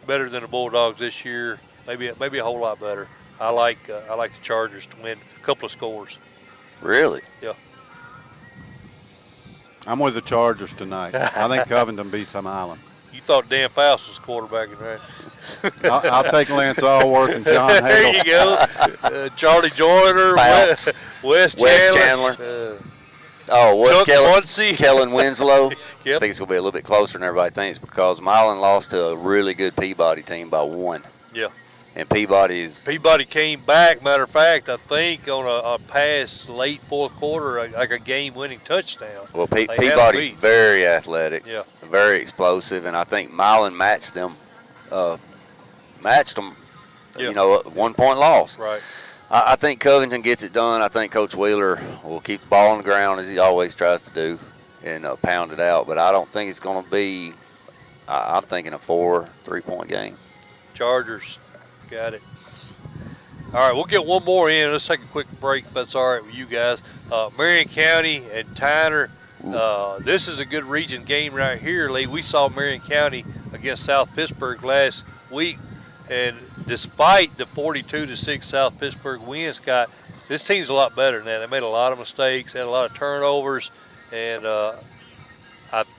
S1: better than the Bulldogs this year. Maybe a whole lot better. I like the Chargers to win a couple of scores.
S2: Really?
S1: Yeah.
S7: I'm with the Chargers tonight. I think Covington beats them Island.
S1: You thought Dan Faust was quarterbacking, right?
S7: I'll take Lance Allworth and John Hagel.
S1: There you go. Charlie Joyner, Wes Chandler.
S2: What's
S1: Muncie.
S2: Kellen Winslow?
S1: Yep.
S2: I think it's going to be a little bit closer than everybody thinks because Milan lost to a really good Peabody team by 1.
S1: Yeah.
S2: And Peabody
S1: came back, matter of fact, I think, on a pass late fourth quarter, like a game-winning touchdown.
S2: Well, Peabody's very athletic, very explosive, and I think Milan matched them, you know, 1 point loss.
S1: Right.
S2: I think Covington gets it done. I think Coach Wheeler will keep the ball on the ground as he always tries to do and pound it out. But I don't think it's going to be, I'm thinking a 3-point game.
S1: Chargers. Got it. All right, we'll get one more in. Let's take a quick break if that's all right with you guys. Marion County and Tyner. This is a good region game right here, Lee. We saw Marion County against South Pittsburgh last week. And despite the 42-6 South Pittsburgh win, Scott, this team's a lot better than that. They made a lot of mistakes, had a lot of turnovers, and I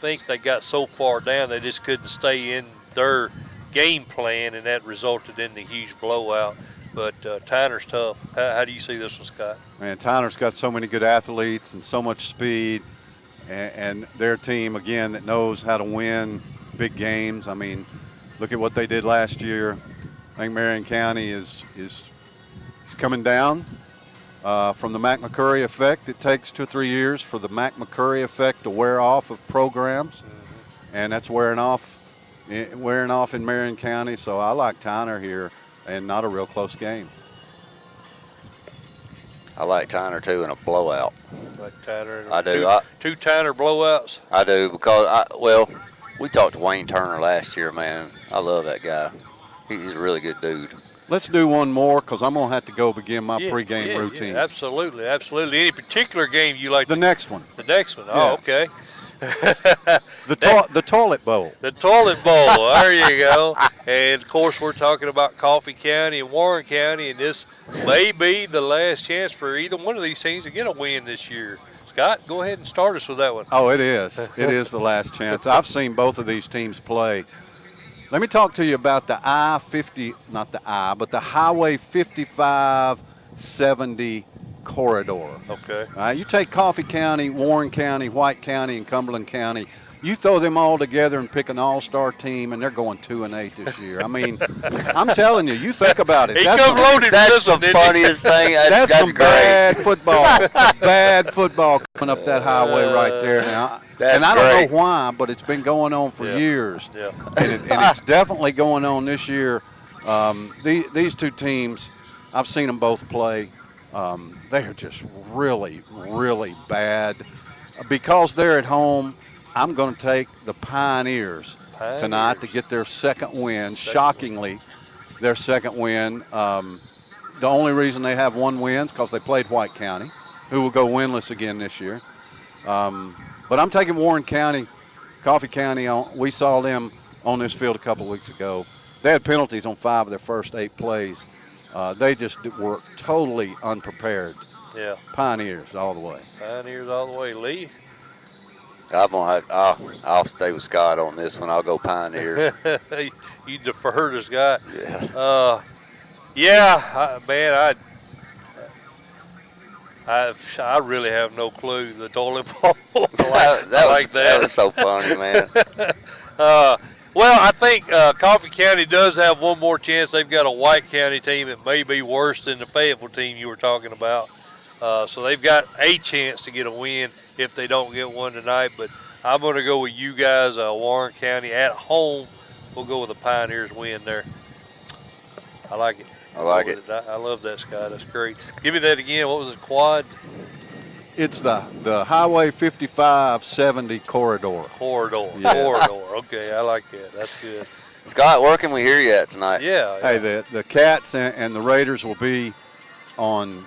S1: think they got so far down they just couldn't stay in their game plan, and that resulted in the huge blowout. But Tyner's tough. How do you see this one, Scott?
S7: Man, Tyner's got so many good athletes and so much speed, and their team, again, that knows how to win big games. I mean, look at what they did last year. I think Marion County is coming down from the Mac-McCurry effect. It takes 2 or 3 years for the Mac-McCurry effect to wear off of programs, and that's wearing off in Marion County. So I like Tyner here, and not a real close game.
S2: I like Tyner too in a blowout.
S1: Like Tyner.
S2: I do.
S1: Two Tyner blowouts.
S2: I do because we talked to Wayne Turner last year, man. I love that guy. He's a really good dude.
S7: Let's do one more because I'm going to have to go begin my pregame routine.
S1: Yeah, absolutely. Any particular game you like?
S7: The next one.
S1: The next one. Oh, okay.
S7: The toilet bowl.
S1: The toilet bowl. There you go. And, of course, we're talking about Coffee County and Warren County, and this may be the last chance for either one of these teams to get a win this year. Scott, go ahead and start us with that one.
S7: Oh, it is. It is the last chance. I've seen both of these teams play. Let me talk to you about the the Highway 5570 corridor.
S1: Okay.
S7: You take Coffee County, Warren County, White County, and Cumberland County. You throw them all together and pick an all-star team, and they're going 2-8 this year. I mean, I'm telling you, you think about it.
S1: That's
S2: the funniest thing.
S7: That's some
S2: great.
S7: bad football. Bad football coming up that highway right there now. And I don't know why, but it's been going on for years.
S1: Yeah.
S7: And it's definitely going on this year. These two teams, I've seen them both play. They're just really, really bad. Because they're at home, I'm going to take the Pioneers tonight to get their second win. Shockingly, their second win. The only reason they have one win is because they played White County, who will go winless again this year. But I'm taking Warren County, Coffee County. We saw them on this field a couple weeks ago. They had penalties on 5 of their first 8 plays. They just were totally unprepared.
S1: Yeah.
S7: Pioneers all the way.
S1: Pioneers all the way. Lee?
S2: I'll stay with Scott on this one. I'll go Pioneers.
S1: You defer to Scott.
S2: Yeah.
S1: Man, I really have no clue. The toilet bowl.
S2: That was so funny, man.
S1: Well, I think Coffee County does have one more chance. They've got a White County team that may be worse than the Fayetteville team you were talking about. So they've got a chance to get a win if they don't get one tonight. But I'm going to go with you guys, Warren County at home. We'll go with the Pioneers win there. I like it.
S2: I like it.
S1: I love that, Scott. That's great. Give me that again. What was it, quad?
S7: It's the Highway 55-70 corridor.
S1: Yeah. Corridor. Okay, I like that. That's good.
S2: Scott, where can we hear you at tonight?
S1: Yeah.
S7: Hey, the Cats and the Raiders will be on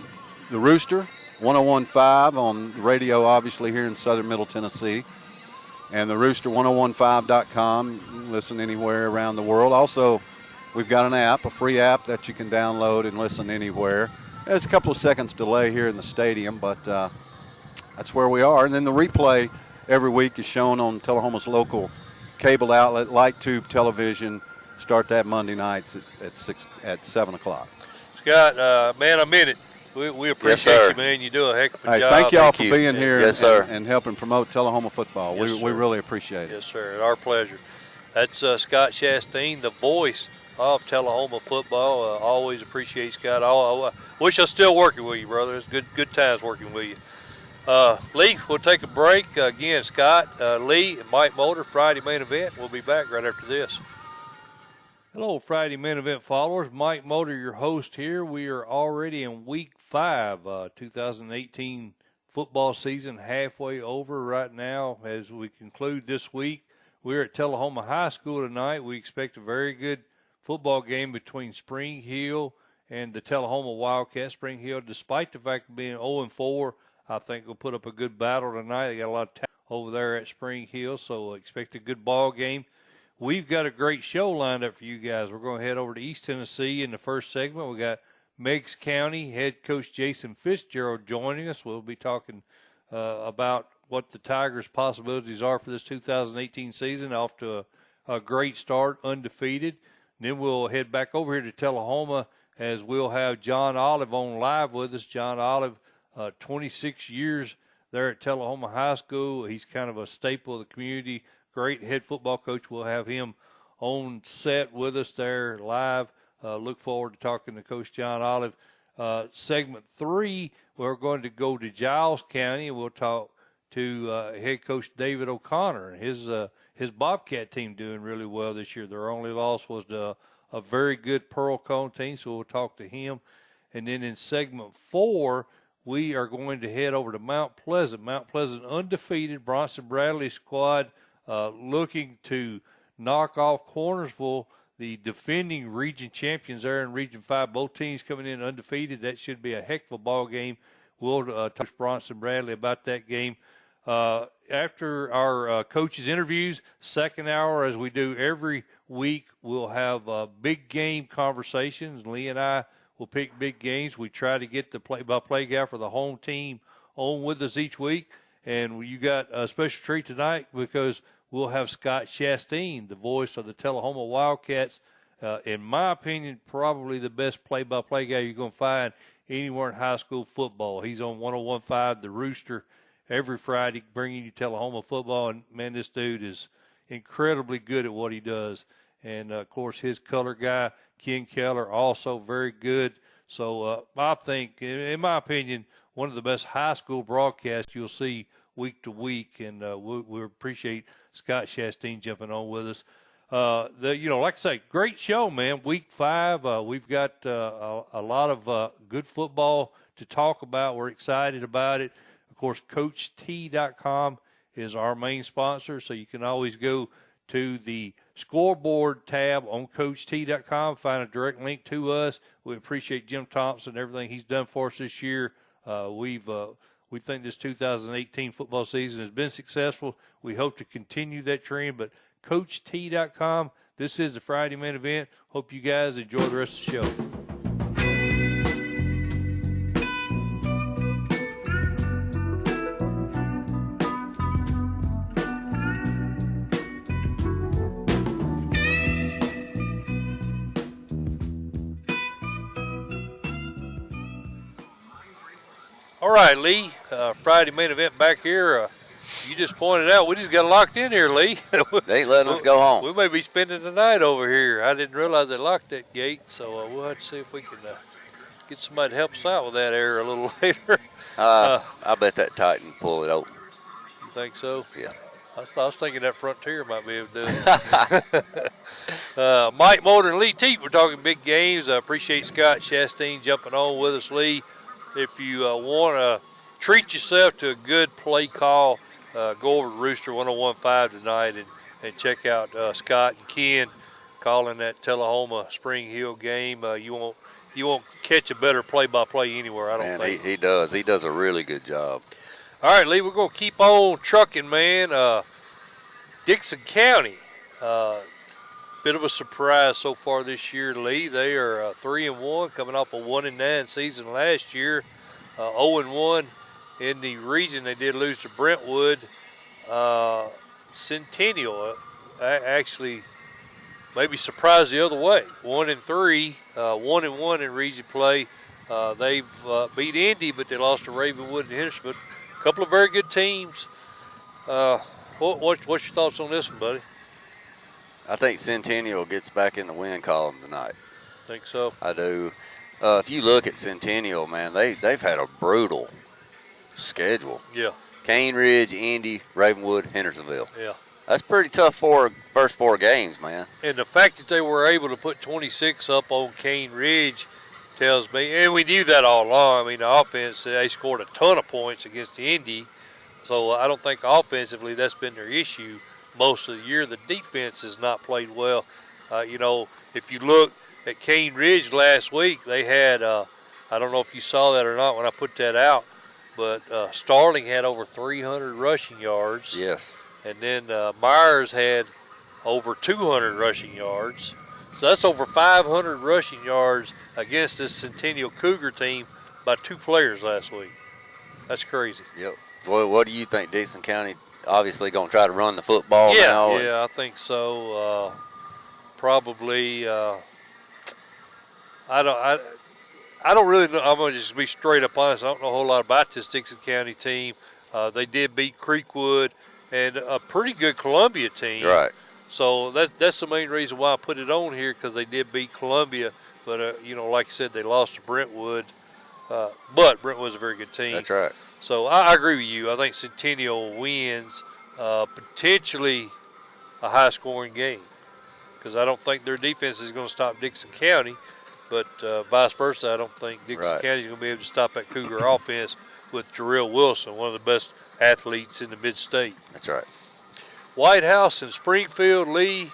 S7: the Rooster, 101.5 on the radio, obviously, here in southern Middle Tennessee. And the Rooster, 1015.com. You can listen anywhere around the world. Also, we've got an app, a free app that you can download and listen anywhere. There's a couple of seconds delay here in the stadium, but that's where we are. And then the replay every week is shown on Tullahoma's local cable outlet, Light Tube Television. Start that Monday nights at 7 o'clock.
S1: Scott, man, I meant it. We appreciate you, man. You do a heck of a job.
S7: Thank y'all for being here
S2: and
S7: helping promote Tullahoma football.
S1: Yes,
S7: we really appreciate it.
S1: Yes, sir. Our pleasure. That's Scott Shasteen, the voice of Tullahoma football. Always appreciate Scott. I wish I was still working with you, brother. It's good times working with you. Lee, we'll take a break. Again, Scott, Lee, and Mike Motor, Friday main event. We'll be back right after this. Hello, Friday main event followers. Mike Motor, your host here. We are already in week 5, 2018 football season, halfway over right now as we conclude this week. We're at Tullahoma High School tonight. We expect a very good football game between Spring Hill and the Tullahoma Wildcats. Spring Hill, despite the fact of being 0-4, I think we'll put up a good battle tonight. They got a lot of talent over there at Spring Hill, so expect a good ball game. We've got a great show lined up for you guys. We're going to head over to East Tennessee in the first segment. We got Meigs County head coach Jason Fitzgerald joining us. We'll be talking about what the Tigers' possibilities are for this 2018 season. Off to a great start, undefeated. And then we'll head back over here to Tullahoma as we'll have John Olive on live with us. John Olive, 26 years there at Tullahoma High School. He's kind of a staple of the community. Great head football coach. We'll have him on set with us there live. Look forward to talking to Coach John Olive. Segment 3, we're going to go to Giles County, and we'll talk to head coach David O'Connor and his Bobcat team doing really well this year. Their only loss was to a very good Pearl Cone team, so we'll talk to him. And then in segment 4, we are going to head over to Mount Pleasant. Mount Pleasant undefeated, Bronson Bradley squad looking to knock off Cornersville, the defending region champions there in Region 5. Both teams coming in undefeated. That should be a heck of a ball game. We'll talk to Bronson Bradley about that game. After our coaches' interviews, second hour, as we do every week, we'll have big game conversations. Lee and I will pick big games. We try to get the play-by-play guy for the home team on with us each week. And you got a special treat tonight because we'll have Scott Shasteen, the voice of the Tullahoma Wildcats. In my opinion, probably the best play-by-play guy you're going to find anywhere in high school football. He's on 101.5, The Rooster, every Friday, bringing you Tullahoma football. And, man, this dude is incredibly good at what he does. And, of course, his color guy, Ken Keller, also very good. So I think, in my opinion, one of the best high school broadcasts you'll see week to week. And we appreciate Scott Shasteen jumping on with us. Like I say, great show, man. Week 5, we've got a lot of good football to talk about. We're excited about it. Of course, CoachT.com is our main sponsor, so you can always go to the scoreboard tab on CoachT.com. Find a direct link to us. We appreciate Jim Thompson and everything he's done for us this year. We think this 2018 football season has been successful. We hope to continue that trend. But CoachT.com, this is the Friday main event. Hope you guys enjoy the rest of the show. All right, Lee, Friday main event back here. You just pointed out we just got locked in here, Lee.
S2: They ain't letting us go home.
S1: We may be spending the night over here. I didn't realize they locked that gate, so we'll have to see if we can get somebody to help us out with that air a little later.
S2: I bet that Titan pull it open.
S1: You think so?
S2: Yeah.
S1: I was thinking that Frontier might be able to do it. Mike Moulder and Lee Teat, we're talking big games. I appreciate Scott Shasteen jumping on with us, Lee. If you want to treat yourself to a good play call, go over to Rooster 101.5 tonight and check out Scott and Ken calling that Tullahoma Spring Hill game. You won't catch a better play-by-play anywhere, I don't think.
S2: He does. He does a really good job.
S1: All right, Lee, we're going to keep on trucking, man. Dickson County, bit of a surprise so far this year, Lee. They are 3-1, coming off a 1-9 season last year. 0-1 in the region. They did lose to Brentwood. Centennial actually maybe surprised the other way. 1-3, 1-1 in region play. They've beat Indy, but they lost to Ravenwood and Hendersonville. A couple of very good teams. What's your thoughts on this one, buddy?
S2: I think Centennial gets back in the win column tonight.
S1: Think so?
S2: I do. If you look at Centennial, man, they've had a brutal schedule.
S1: Yeah.
S2: Cane Ridge, Indy, Ravenwood, Hendersonville.
S1: Yeah.
S2: That's pretty tough first 4 games, man.
S1: And the fact that they were able to put 26 up on Cane Ridge tells me, and we knew that all along. I mean, the offense, they scored a ton of points against the Indy. So I don't think offensively that's been their issue most of the year. The defense has not played well. If you look at Cane Ridge last week, they had, I don't know if you saw that or not when I put that out, but Starling had over 300 rushing yards.
S2: Yes.
S1: And then Myers had over 200 rushing yards. So that's over 500 rushing yards against this Centennial Cougar team by 2 players last week. That's crazy.
S2: Yep. Well, what do you think? Dickson County obviously going to try to run the football now?
S1: Yeah, I think so. Probably. I don't really know. I'm going to just be straight up honest. I don't know a whole lot about this Dickson County team. They did beat Creekwood and a pretty good Columbia team.
S2: Right.
S1: So that's the main reason why I put it on here, because they did beat Columbia. But, like I said, they lost to Brentwood. But Brentwood's a very good team.
S2: That's right.
S1: So I agree with you. I think Centennial wins potentially a high-scoring game, because I don't think their defense is going to stop Dickson County. But vice versa, I don't think Dickson County is going to be able to stop that Cougar offense with Jarrell Wilson, one of the best athletes in the mid-state.
S2: That's right.
S1: White House and Springfield, Lee.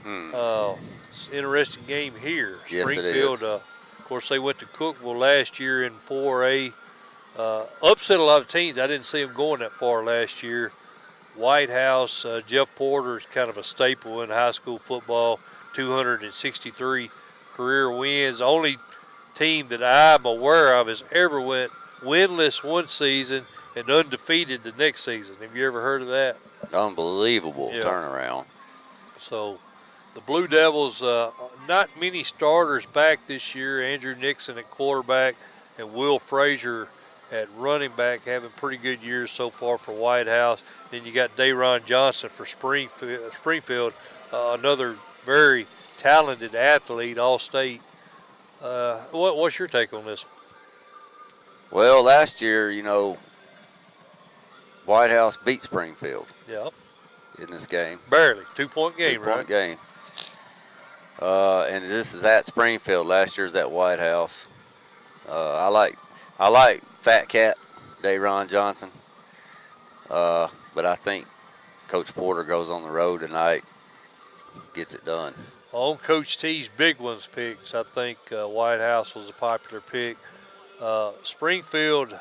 S1: It's an interesting game here.
S2: Yes,
S1: Springfield,
S2: it is.
S1: Of course, they went to Cookeville last year in 4A. Upset a lot of teams. I didn't see them going that far last year. White House, Jeff Porter is kind of a staple in high school football. 263 career wins. The only team that I'm aware of has ever went winless one season and undefeated the next season. Have you ever heard of that?
S2: Unbelievable turnaround.
S1: So the Blue Devils, not many starters back this year. Andrew Nixon at quarterback and Will Frazier at running back, having pretty good years so far for White House. Then you got Dayron Johnson for Springfield, another very talented athlete, all-state. What's your take on this?
S2: Well, last year, White House beat Springfield.
S1: Yep.
S2: In this game.
S1: Barely. 2-point game, right?
S2: 2-point game. And this is at Springfield. Last year's at White House. I like Fat Cat, Dayron Johnson. But I think Coach Porter goes on the road tonight gets it done.
S1: On Coach T's big ones picks, I think White House was a popular pick. Springfield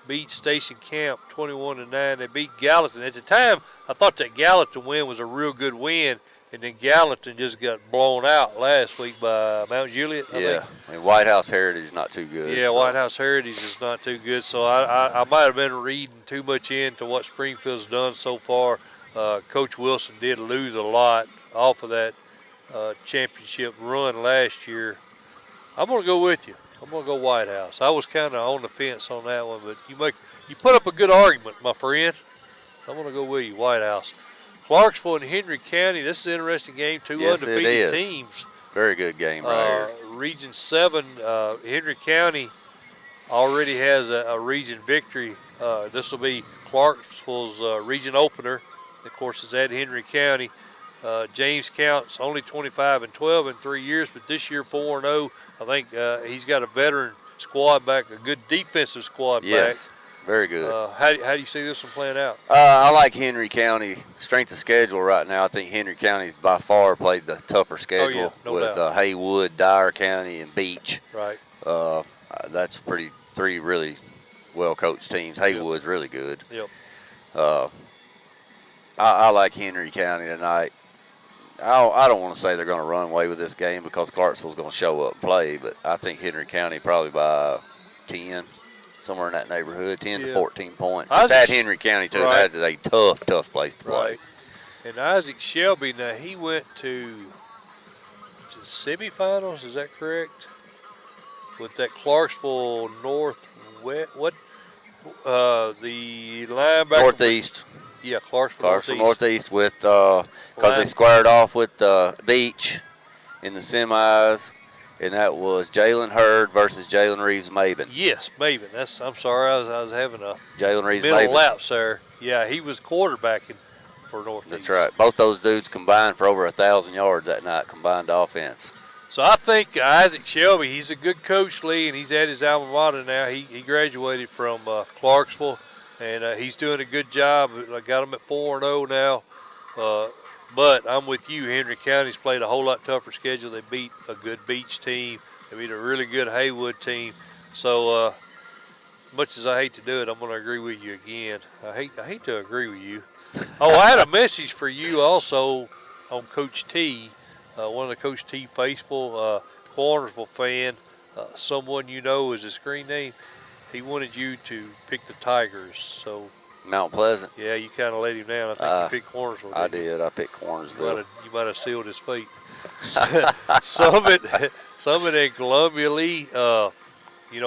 S1: beat Station Camp 21-9. They beat Gallatin. At the time, I thought that Gallatin win was a real good win, and then Gallatin just got blown out last week by Mount Juliet. I think.
S2: And White House Heritage is not too good.
S1: Yeah, so. White House Heritage is not too good, so I might have been reading too much into what Springfield's done so far. Coach Wilson did lose a lot off of that championship run last year. I'm going to go with you. I'm going to go White House. I was kind of on the fence on that one, but you put up a good argument, my friend. I'm going to go with you, White House. Clarksville and Henry County, this is an interesting game. Two undefeated teams.
S2: Very good game right here.
S1: Region 7, Henry County already has a region victory. This will be Clarksville's region opener. Of course, it's at Henry County. James Count's only 25-12 in 3 years, but this year 4-0. I think he's got a veteran squad back, a good defensive squad back.
S2: Yes, very good.
S1: How do you see this one playing out?
S2: I like Henry County. Strength of schedule right now, I think Henry County's by far played the tougher schedule with Haywood, Dyer County, and Beach.
S1: Right.
S2: That's three really well-coached teams. Haywood's really good.
S1: Yep.
S2: I like Henry County tonight. I don't want to say they're going to run away with this game because Clarksville's going to show up and play, but I think Henry County probably by 10, somewhere in that neighborhood, 10 to 14 points. It's at Henry County, too. Right. That is a tough place to play.
S1: Right. And Isaac Shelby, now he went to semifinals, is that correct? With that Clarksville Northwest, the linebacker?
S2: Northeast.
S1: Yeah, Clarksville
S2: Northeast with, because they squared off with Beach in the semis, and that was Jalen Hurd versus Jalen Reeves Maben.
S1: Yes, Maben. I'm sorry, I was having a
S2: Jalen Reeves
S1: mental lapse there. Yeah, he was quarterbacking for Northeast.
S2: That's right. Both those dudes combined for over 1,000 yards that night, combined offense.
S1: So I think Isaac Shelby, he's a good coach, Lee, and he's at his alma mater now. He graduated from Clarksville. And he's doing a good job. I got him at 4-0 now. But I'm with you. Henry County's played a whole lot tougher schedule. They beat a good Beach team. They beat a really good Haywood team. So much as I hate to do it, I'm going to agree with you again. I hate to agree with you. Oh, I had a message for you also on Coach T, one of the Coach T faithful, Cornersville fan, someone you know is his screen name. He wanted you to pick the Tigers, so.
S2: Mount Pleasant.
S1: Yeah, you kind of let him down. I think you picked Cornersville.
S2: I did. I picked Cornersville.
S1: You might have sealed his fate. Summit and Columbia, Lee.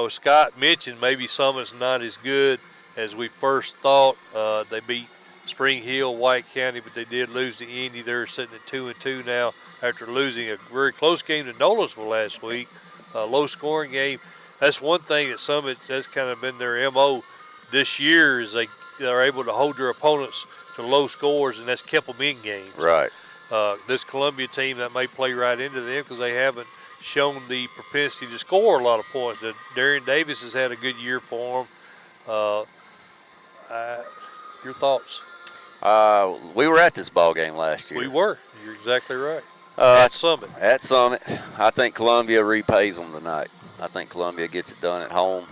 S1: Scott mentioned maybe Summit's not as good as we first thought. They beat Spring Hill, White County, but they did lose to Indy. They're sitting at 2-2 now after losing a very close game to Nolasville last week. Low-scoring game. That's one thing that Summit, that's kind of been their MO this year, is they're able to hold their opponents to low scores, and that's kept them in games.
S2: Right.
S1: This Columbia team, that may play right into them because they haven't shown the propensity to score a lot of points. Darian Davis has had a good year for them. Your thoughts?
S2: We were at this ball game last year.
S1: We were. You're exactly right. At Summit.
S2: At Summit. I think Columbia repays them tonight. I think Columbia gets it done at home.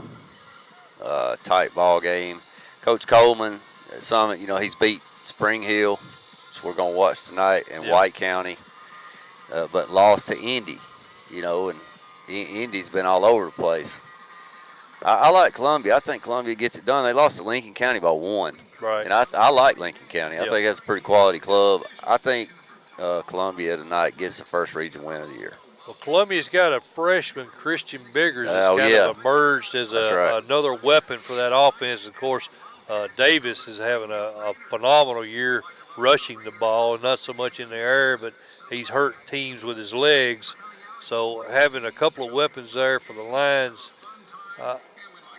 S2: Tight ball game. Coach Coleman at Summit, he's beat Spring Hill, which we're going to watch tonight, and White County, but lost to Indy, and Indy's been all over the place. I like Columbia. I think Columbia gets it done. They lost to Lincoln County by 1.
S1: Right.
S2: And I like Lincoln County. I think that's a pretty quality club. I think Columbia tonight gets the first region win of the year.
S1: Well, Columbia's got a freshman, Christian Biggers, that's of emerged as another weapon for that offense. Of course, Davis is having a phenomenal year rushing the ball, not so much in the air, but he's hurt teams with his legs. So having a couple of weapons there for the Lions,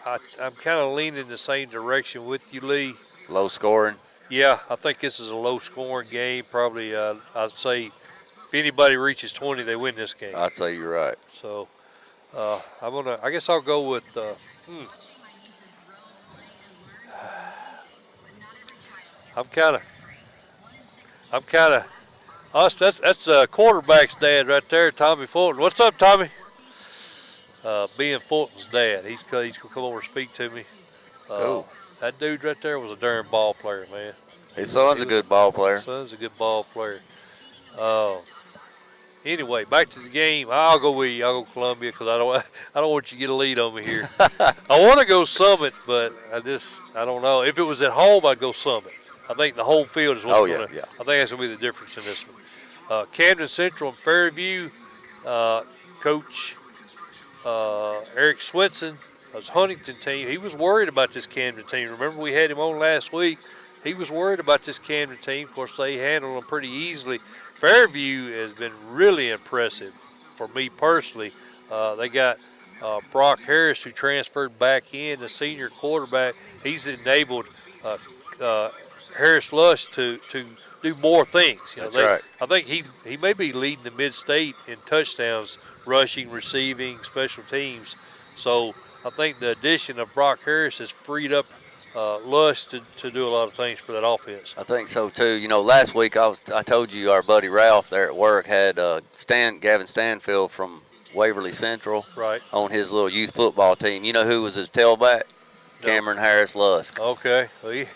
S1: I'm kind of leaning the same direction with you, Lee.
S2: Low scoring?
S1: Yeah, I think this is a low-scoring game. Probably, I'd say, if anybody reaches 20, they win this game.
S2: I'd say you're right.
S1: So, I guess I'll go with. I'm kind of That's quarterback's dad right there, Tommy Fulton. What's up, Tommy? Ben Fulton's dad. He's gonna come over and speak to me.
S2: Cool.
S1: That dude right there was a darn ball player, man.
S2: His son's a good ball player.
S1: His son's a good ball player. Anyway, back to the game. I'll go with you. I'll go Columbia because I don't want you to get a lead on me here. I want to go Summit, but I don't know. If it was at home, I'd go Summit. I think the whole field is what's going to.
S2: Yeah.
S1: I think that's going to be the difference in this one. Camden Central and Fairview, Coach Eric Swinson, his Huntington team, he was worried about this Camden team. Remember, we had him on last week. He was worried about this Camden team. Of course, they handled them pretty easily. Fairview has been really impressive for me personally. They got Brock Harris, who transferred back in, the senior quarterback. He's enabled Harris Lush to do more things.
S2: That's right.
S1: I think he may be leading the mid-state in touchdowns, rushing, receiving, special teams. So I think the addition of Brock Harris has freed up Lush to do a lot of things for that offense.
S2: I think so too. Last week I told you our buddy Ralph there at work had Gavin Stanfield from Waverly Central on his little youth football team. You know who was his tailback? No. Cameron Harris Lusk.
S1: Okay. Well, he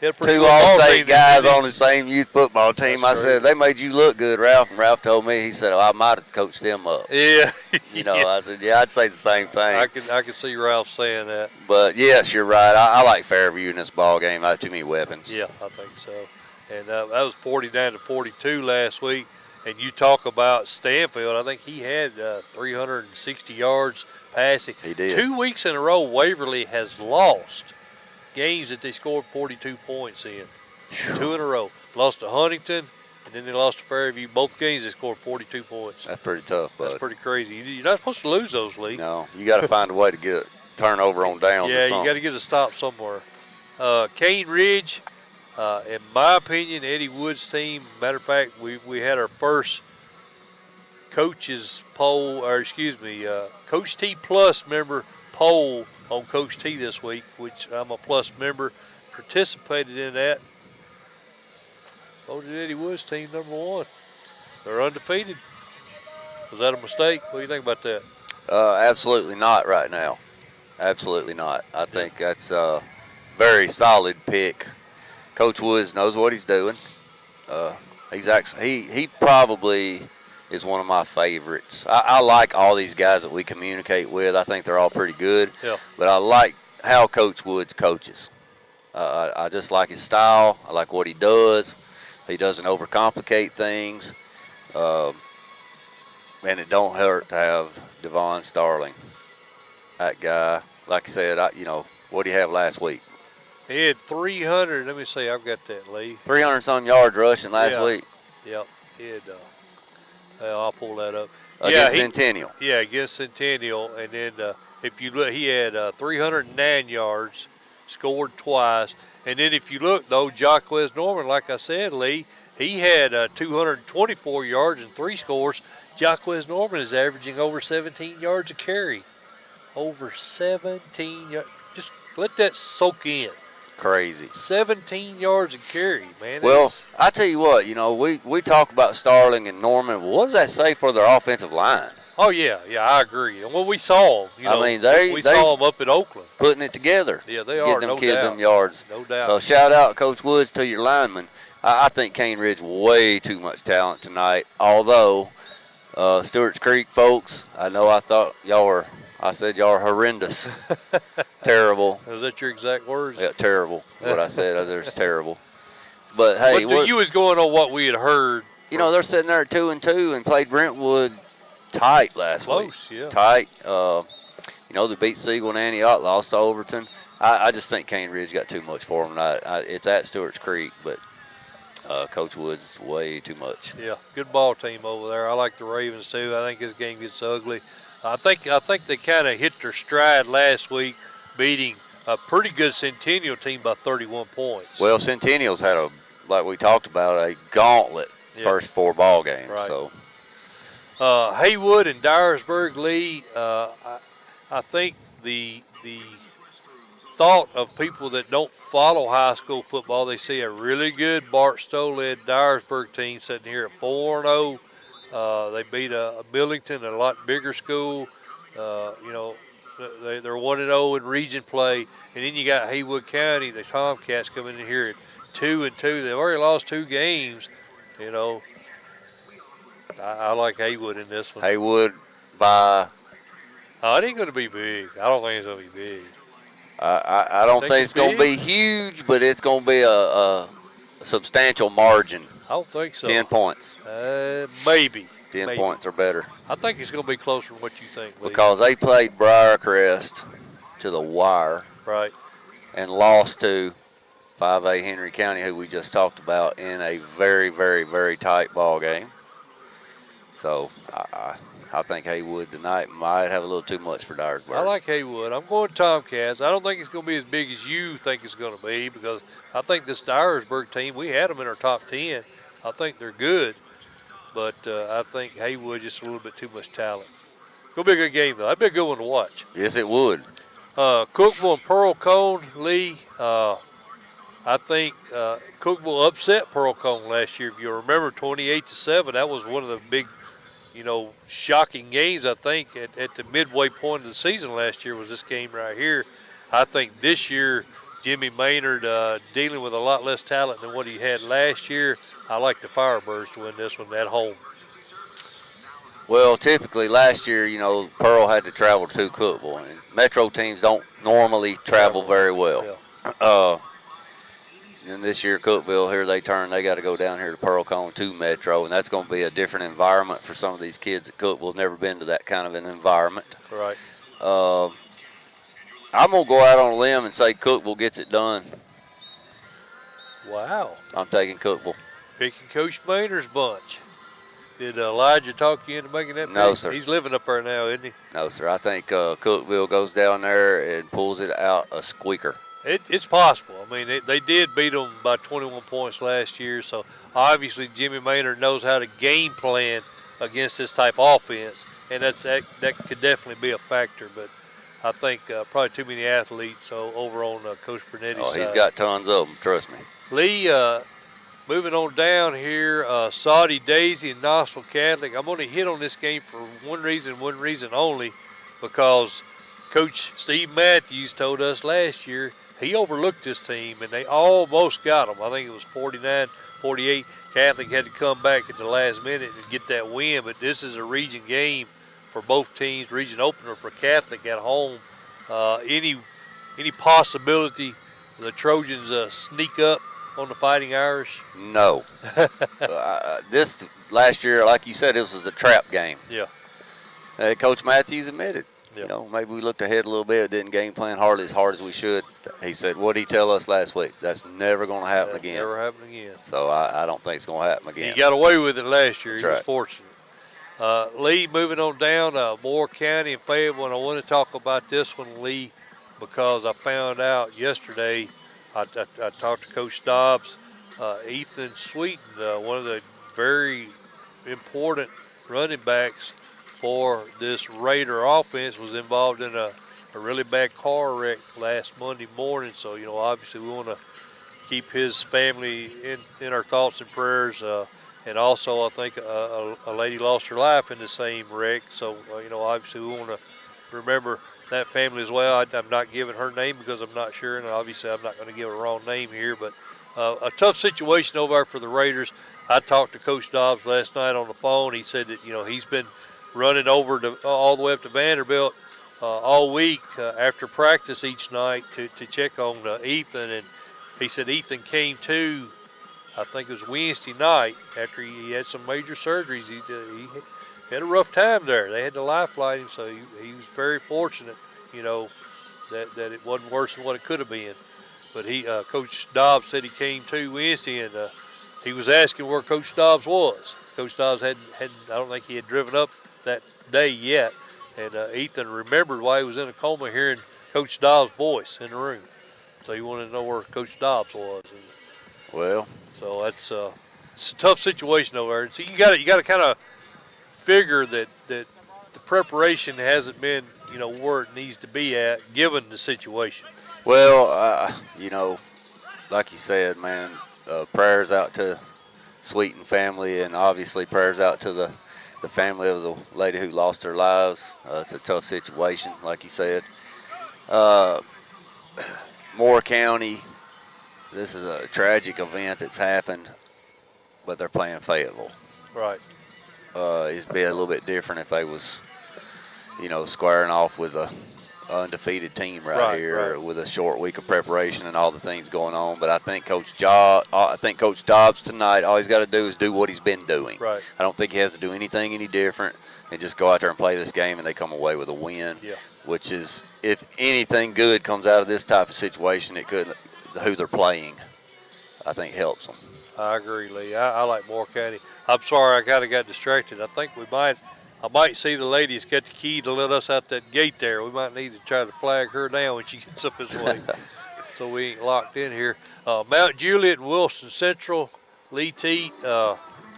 S1: had a
S2: two all-state guys on the same youth football team.
S1: That's
S2: I said, they made you look good, Ralph. And Ralph told me, he said, I might have coached them up.
S1: Yeah.
S2: I said, yeah, I'd say the same thing.
S1: I can see Ralph saying that.
S2: But, yes, you're right. I like Fairview in this ball game. I have too many weapons.
S1: Yeah, I think so. And that was 49-42 last week. And you talk about Stanfield, I think he had 360 yards passing.
S2: He did.
S1: 2 weeks in a row, Waverly has lost games that they scored 42 points in. 2 in a row. Lost to Huntington, and then they lost to Fairview. Both games they scored 42 points.
S2: That's pretty tough, bud.
S1: That's pretty crazy. You're not supposed to lose those, Lee.
S2: No, you got to find a way to get a turnover on downs.
S1: Yeah, you got to get a stop somewhere. Cane Ridge, in my opinion, Eddie Wood's team. Matter of fact, we had our first coaches poll, Coach T Plus member poll on Coach T this week, which I'm a plus member. Participated in that. Voted Eddie Wood's team number 1. They're undefeated. Was that a mistake? What do you think about that?
S2: Absolutely not right now. Absolutely not. I think that's a very solid pick. Coach Woods knows what he's doing. He probably is one of my favorites. I like all these guys that we communicate with. I think they're all pretty good.
S1: Yeah.
S2: But I like how Coach Woods coaches. I just like his style. I like what he does. He doesn't overcomplicate things. And it don't hurt to have Devon Starling. That guy, like I said, what do you have last week?
S1: He had 300. Let me see. I've got that, Lee.
S2: 300-some yards rushing last week.
S1: Yep. He had. I'll pull that up.
S2: Against Centennial.
S1: Yeah, against Centennial, and then if you look, he had 309 yards, scored twice, and then if you look though, Jacquez Norman, like I said, Lee, he had 224 yards and 3 scores. Jacquez Norman is averaging over 17 yards a carry. Over 17 yards. Just let that soak in.
S2: Crazy.
S1: 17 yards a carry, man.
S2: Well, I tell you what, we talk about Starling and Norman. What does that say for their offensive line?
S1: Oh, yeah, I agree. Well, we saw them. We saw them up at Oakland.
S2: Putting it together.
S1: Yeah, they are,
S2: getting them
S1: no
S2: kids
S1: doubt.
S2: them yards.
S1: No doubt.
S2: So shout out Coach Woods to your linemen. I think Cane Ridge way too much talent tonight. Although, Stewart's Creek folks, I thought I said y'all are horrendous. Terrible.
S1: Was that your exact words?
S2: Yeah, terrible. What I said, there's terrible. But hey,
S1: you was going on what we had heard.
S2: They're sitting there at 2-2 and played Brentwood tight last week.
S1: Close, yeah.
S2: Tight. They beat Siegel and Antioch, lost to Overton. I just think Cane Ridge got too much for them. It's at Stewart's Creek, but Coach Woods is way too much.
S1: Yeah, good ball team over there. I like the Ravens too. I think this game gets ugly. I think they kind of hit their stride last week, beating a pretty good Centennial team by 31 points.
S2: Well, Centennial's had like we talked about, a gauntlet first 4 ball games.
S1: Right.
S2: So
S1: Haywood and Dyersburg, Lee. I think the thought of people that don't follow high school football. They see a really good Bart Stowe-led Dyersburg team sitting here at 4-0. They beat a Billington, a lot bigger school. You know, they're 1-0 in region play, and then you got Haywood County, the Tomcats, coming in here at 2-2. They've already lost 2 games. You know, I like Haywood in this one.
S2: Haywood by.
S1: Oh, it ain't going to be big. I don't think it's going to be big.
S2: I don't think it's going to be huge, but it's going to be a substantial margin.
S1: I don't think so.
S2: 10 points.
S1: Maybe.
S2: 10 points or better.
S1: I think it's going to be closer than what you think, Lee.
S2: Because they played Briarcrest to the wire.
S1: Right.
S2: And lost to 5A Henry County, who we just talked about, in a very, very, very tight ball game. So I think Haywood tonight might have a little too much for Dyersburg.
S1: I like Haywood. I'm going Tomcats. I don't think it's going to be as big as you think it's going to be, because I think this Dyersburg team, we had them in our top 10. I think they're good, but I think Haywood just a little bit too much talent. It'll be a good game, though. That'd be a good one to watch.
S2: Yes, it would.
S1: Cookeville and Pearl Cone, Lee. I think Cookeville upset Pearl Cone last year. If you remember, 28-7. That was one of the big, you know, shocking games, I think, at the midway point of the season last year was this game right here. I think this year, Jimmy Maynard dealing with a lot less talent than what he had last year. I like the Firebirds to win this one at home.
S2: Well, typically last year, you know, Pearl had to travel to Cookeville, and Metro teams don't normally travel very well.
S1: Yeah.
S2: And this year, Cookeville, here they got to go down here to Pearl Cone to Metro, and that's going to be a different environment for some of these kids at Cookeville. Never been to that kind of an environment.
S1: Right.
S2: I'm going to go out on a limb and say Cookeville gets it done.
S1: Wow.
S2: I'm taking Cookeville.
S1: Picking Coach Maynard's bunch. Did Elijah talk you into making that pick?
S2: No, sir.
S1: He's living up there now, isn't he?
S2: No, sir. I think Cookeville goes down there and pulls it out a squeaker.
S1: It's possible. I mean, they did beat them by 21 points last year, so obviously Jimmy Maynard knows how to game plan against this type of offense, and that could definitely be a factor. But I think probably too many athletes over on Coach Brunetti's side.
S2: He's got tons of them, trust me.
S1: Lee, moving on down here, Saudi Daisy and Knoxville Catholic. I'm going to hit on this game for one reason only, because Coach Steve Matthews told us last year he overlooked this team, and they almost got them. I think it was 49-48. Catholic had to come back at the last minute and get that win, but this is a region game for both teams, region opener for Catholic at home. Any possibility the Trojans sneak up on the Fighting Irish?
S2: No. This last year, like you said, this was a trap game.
S1: Yeah.
S2: Coach Matthews admitted.
S1: Yeah.
S2: You know, maybe we looked ahead a little bit, didn't game plan hardly as hard as we should. He said, what did he tell us last week? That's never going to happen again.
S1: Never happen again.
S2: So I don't think it's going to happen again.
S1: He got away with it last year.
S2: That's
S1: He was
S2: right.
S1: fortunate. Lee, moving on down, Moore County and Fayetteville, and I want to talk about this one, Lee, because I found out yesterday, I talked to Coach Dobbs, Ethan Sweeten, one of the very important running backs for this Raider offense, was involved in a really bad car wreck last Monday morning. So, you know, obviously we want to keep his family in our thoughts and prayers. And also, I think a lady lost her life in the same wreck. So, you know, obviously we want to remember that family as well. I'm not giving her name because I'm not sure, and obviously I'm not going to give a wrong name here. But a tough situation over there for the Raiders. I talked to Coach Dobbs last night on the phone. He said that, you know, he's been running over all the way up to Vanderbilt all week after practice each night to check on Ethan. And he said Ethan came to, I think it was Wednesday night, after he had some major surgeries. He had a rough time there. They had to lifeline him, so he was very fortunate, you know, that it wasn't worse than what it could have been. But Coach Dobbs said he came to Wednesday, and he was asking where Coach Dobbs was. Coach Dobbs hadn't I don't think he had driven up that day yet, and Ethan remembered while he was in a coma hearing Coach Dobbs' voice in the room. So he wanted to know where Coach Dobbs was.
S2: Well,
S1: so it's a tough situation over there. So you got to kind of figure that the preparation hasn't been, you know, where it needs to be at given the situation.
S2: Well, like you said, man, prayers out to Sweeten family, and obviously prayers out to the family of the lady who lost her lives. It's a tough situation, like you said. Moore County, this is a tragic event that's happened, but they're playing Fayetteville.
S1: Right.
S2: It'd be a little bit different if they was, squaring off with a undefeated team right here with a short week of preparation and all the things going on. But I think Coach Dobbs tonight, all he's got to do is do what he's been doing.
S1: Right.
S2: I don't think he has to do anything any different and just go out there and play this game, and they come away with a win.
S1: Yeah.
S2: Which is, if anything good comes out of this type of situation, it could, who they're playing, I think helps them.
S1: I agree, Lee. I like Moore County. I'm sorry I kind of got distracted. I think I might see the lady's got the key to let us out that gate there. We might need to try to flag her down when she gets up this way, so we ain't locked in here. Mount Juliet and Wilson Central, Lee Teat.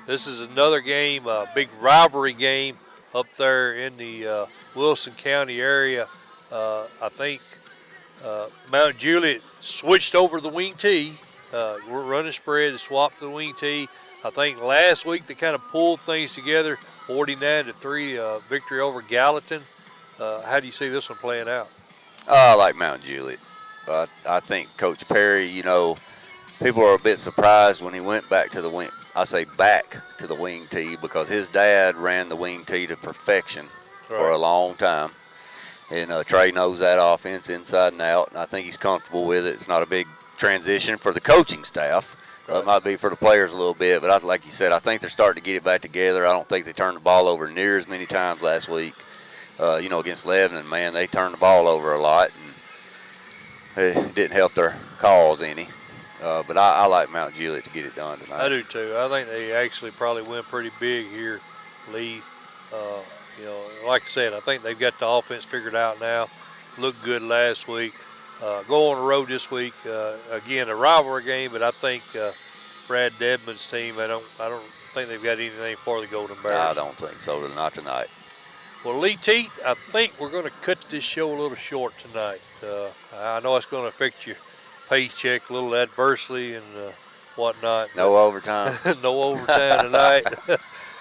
S1: This is another game, a big rivalry game up there in the Wilson County area. I think Mount Juliet switched over the wing tee. We're running spread, swapped to the wing tee. I think last week they kind of pulled things together, 49-3 victory over Gallatin. How do you see this one playing out?
S2: I like Mount Juliet. I think Coach Perry, people are a bit surprised when he went back to the wing. I say back to the wing tee because his dad ran the wing tee to perfection for a long time. And Trey knows that offense inside and out, and I think he's comfortable with it. It's not a big transition for the coaching staff. It might be for the players a little bit, but like you said, I think they're starting to get it back together. I don't think they turned the ball over near as many times last week. Against Lebanon, man, they turned the ball over a lot, and it didn't help their cause any. But I like Mount Juliet to get it done tonight.
S1: I do too. I think they actually probably win pretty big here, Lee. Like I said, I think they've got the offense figured out now. Looked good last week. Go on the road this week. Again, a rivalry game, but I think Brad Dedman's team, I don't think they've got anything for the Golden Bears.
S2: I don't think so. Not tonight.
S1: Well, Lee Teat, I think we're going to cut this show a little short tonight. I know it's going to affect your paycheck a little adversely and whatnot.
S2: No overtime.
S1: No overtime tonight.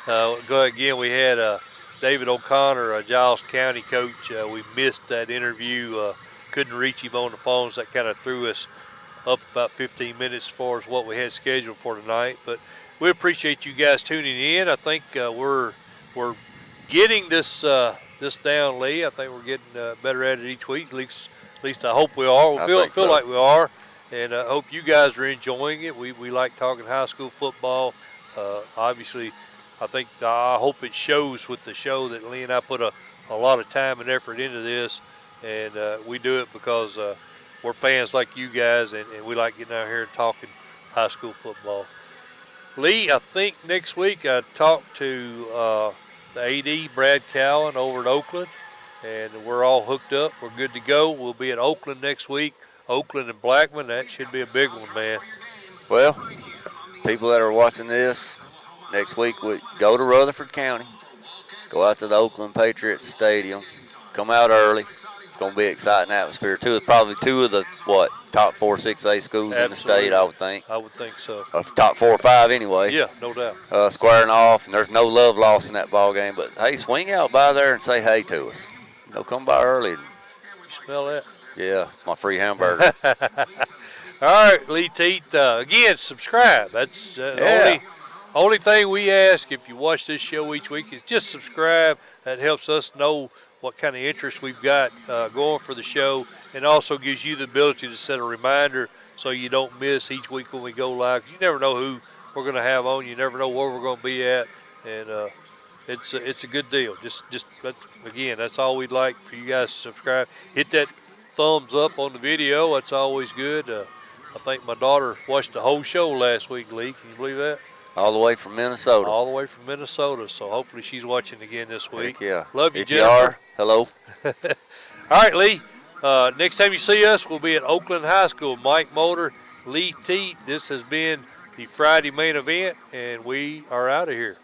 S1: Again, we had David O'Connor, a Giles County coach. We missed that interview. Couldn't reach him on the phone, so that kind of threw us up about 15 minutes as far as what we had scheduled for tonight. But we appreciate you guys tuning in. I think we're getting this down, Lee. I think we're getting better at it each week. At least I hope we are. We feel like we are, and I hope you guys are enjoying it. We like talking high school football. Obviously, I hope it shows with the show that Lee and I put a lot of time and effort into this. And we do it because we're fans like you guys, and we like getting out here and talking high school football. Lee, I think next week I talked to the AD, Brad Cowan, over at Oakland, and we're all hooked up. We're good to go. We'll be at Oakland next week. Oakland and Blackman, that should be a big one, man.
S2: Well, people that are watching this next week, we go to Rutherford County, go out to the Oakland Patriots Stadium, come out early. Going to be an exciting atmosphere. Probably two of the top 4 6A schools in the state, I would think.
S1: I would think so.
S2: Top 4 or 5 anyway.
S1: Yeah, no doubt.
S2: Squaring off, and there's no love lost in that ball game. But hey, swing out by there and say hey to us. Come by early.
S1: You smell that?
S2: Yeah, my free hamburger.
S1: All right, Lee Teat. Again, subscribe. That's the only thing we ask if you watch this show each week is just subscribe. That helps us know what kind of interest we've got going for the show, and also gives you the ability to set a reminder so you don't miss each week when we go live. You never know who we're going to have on. You never know where we're going to be at, and it's a good deal. Again, that's all we'd like for you guys to subscribe. Hit that thumbs up on the video. That's always good. I think my daughter watched the whole show last week, Lee. Can you believe that?
S2: All the way from Minnesota.
S1: All the way from Minnesota. So hopefully she's watching again this week.
S2: Heck yeah.
S1: Love you,
S2: if
S1: Jennifer.
S2: You are, hello.
S1: All right, Lee. Next time you see us, we'll be at Oakland High School. Mike Motor, Lee Teat. This has been the Friday main event, and we are out of here.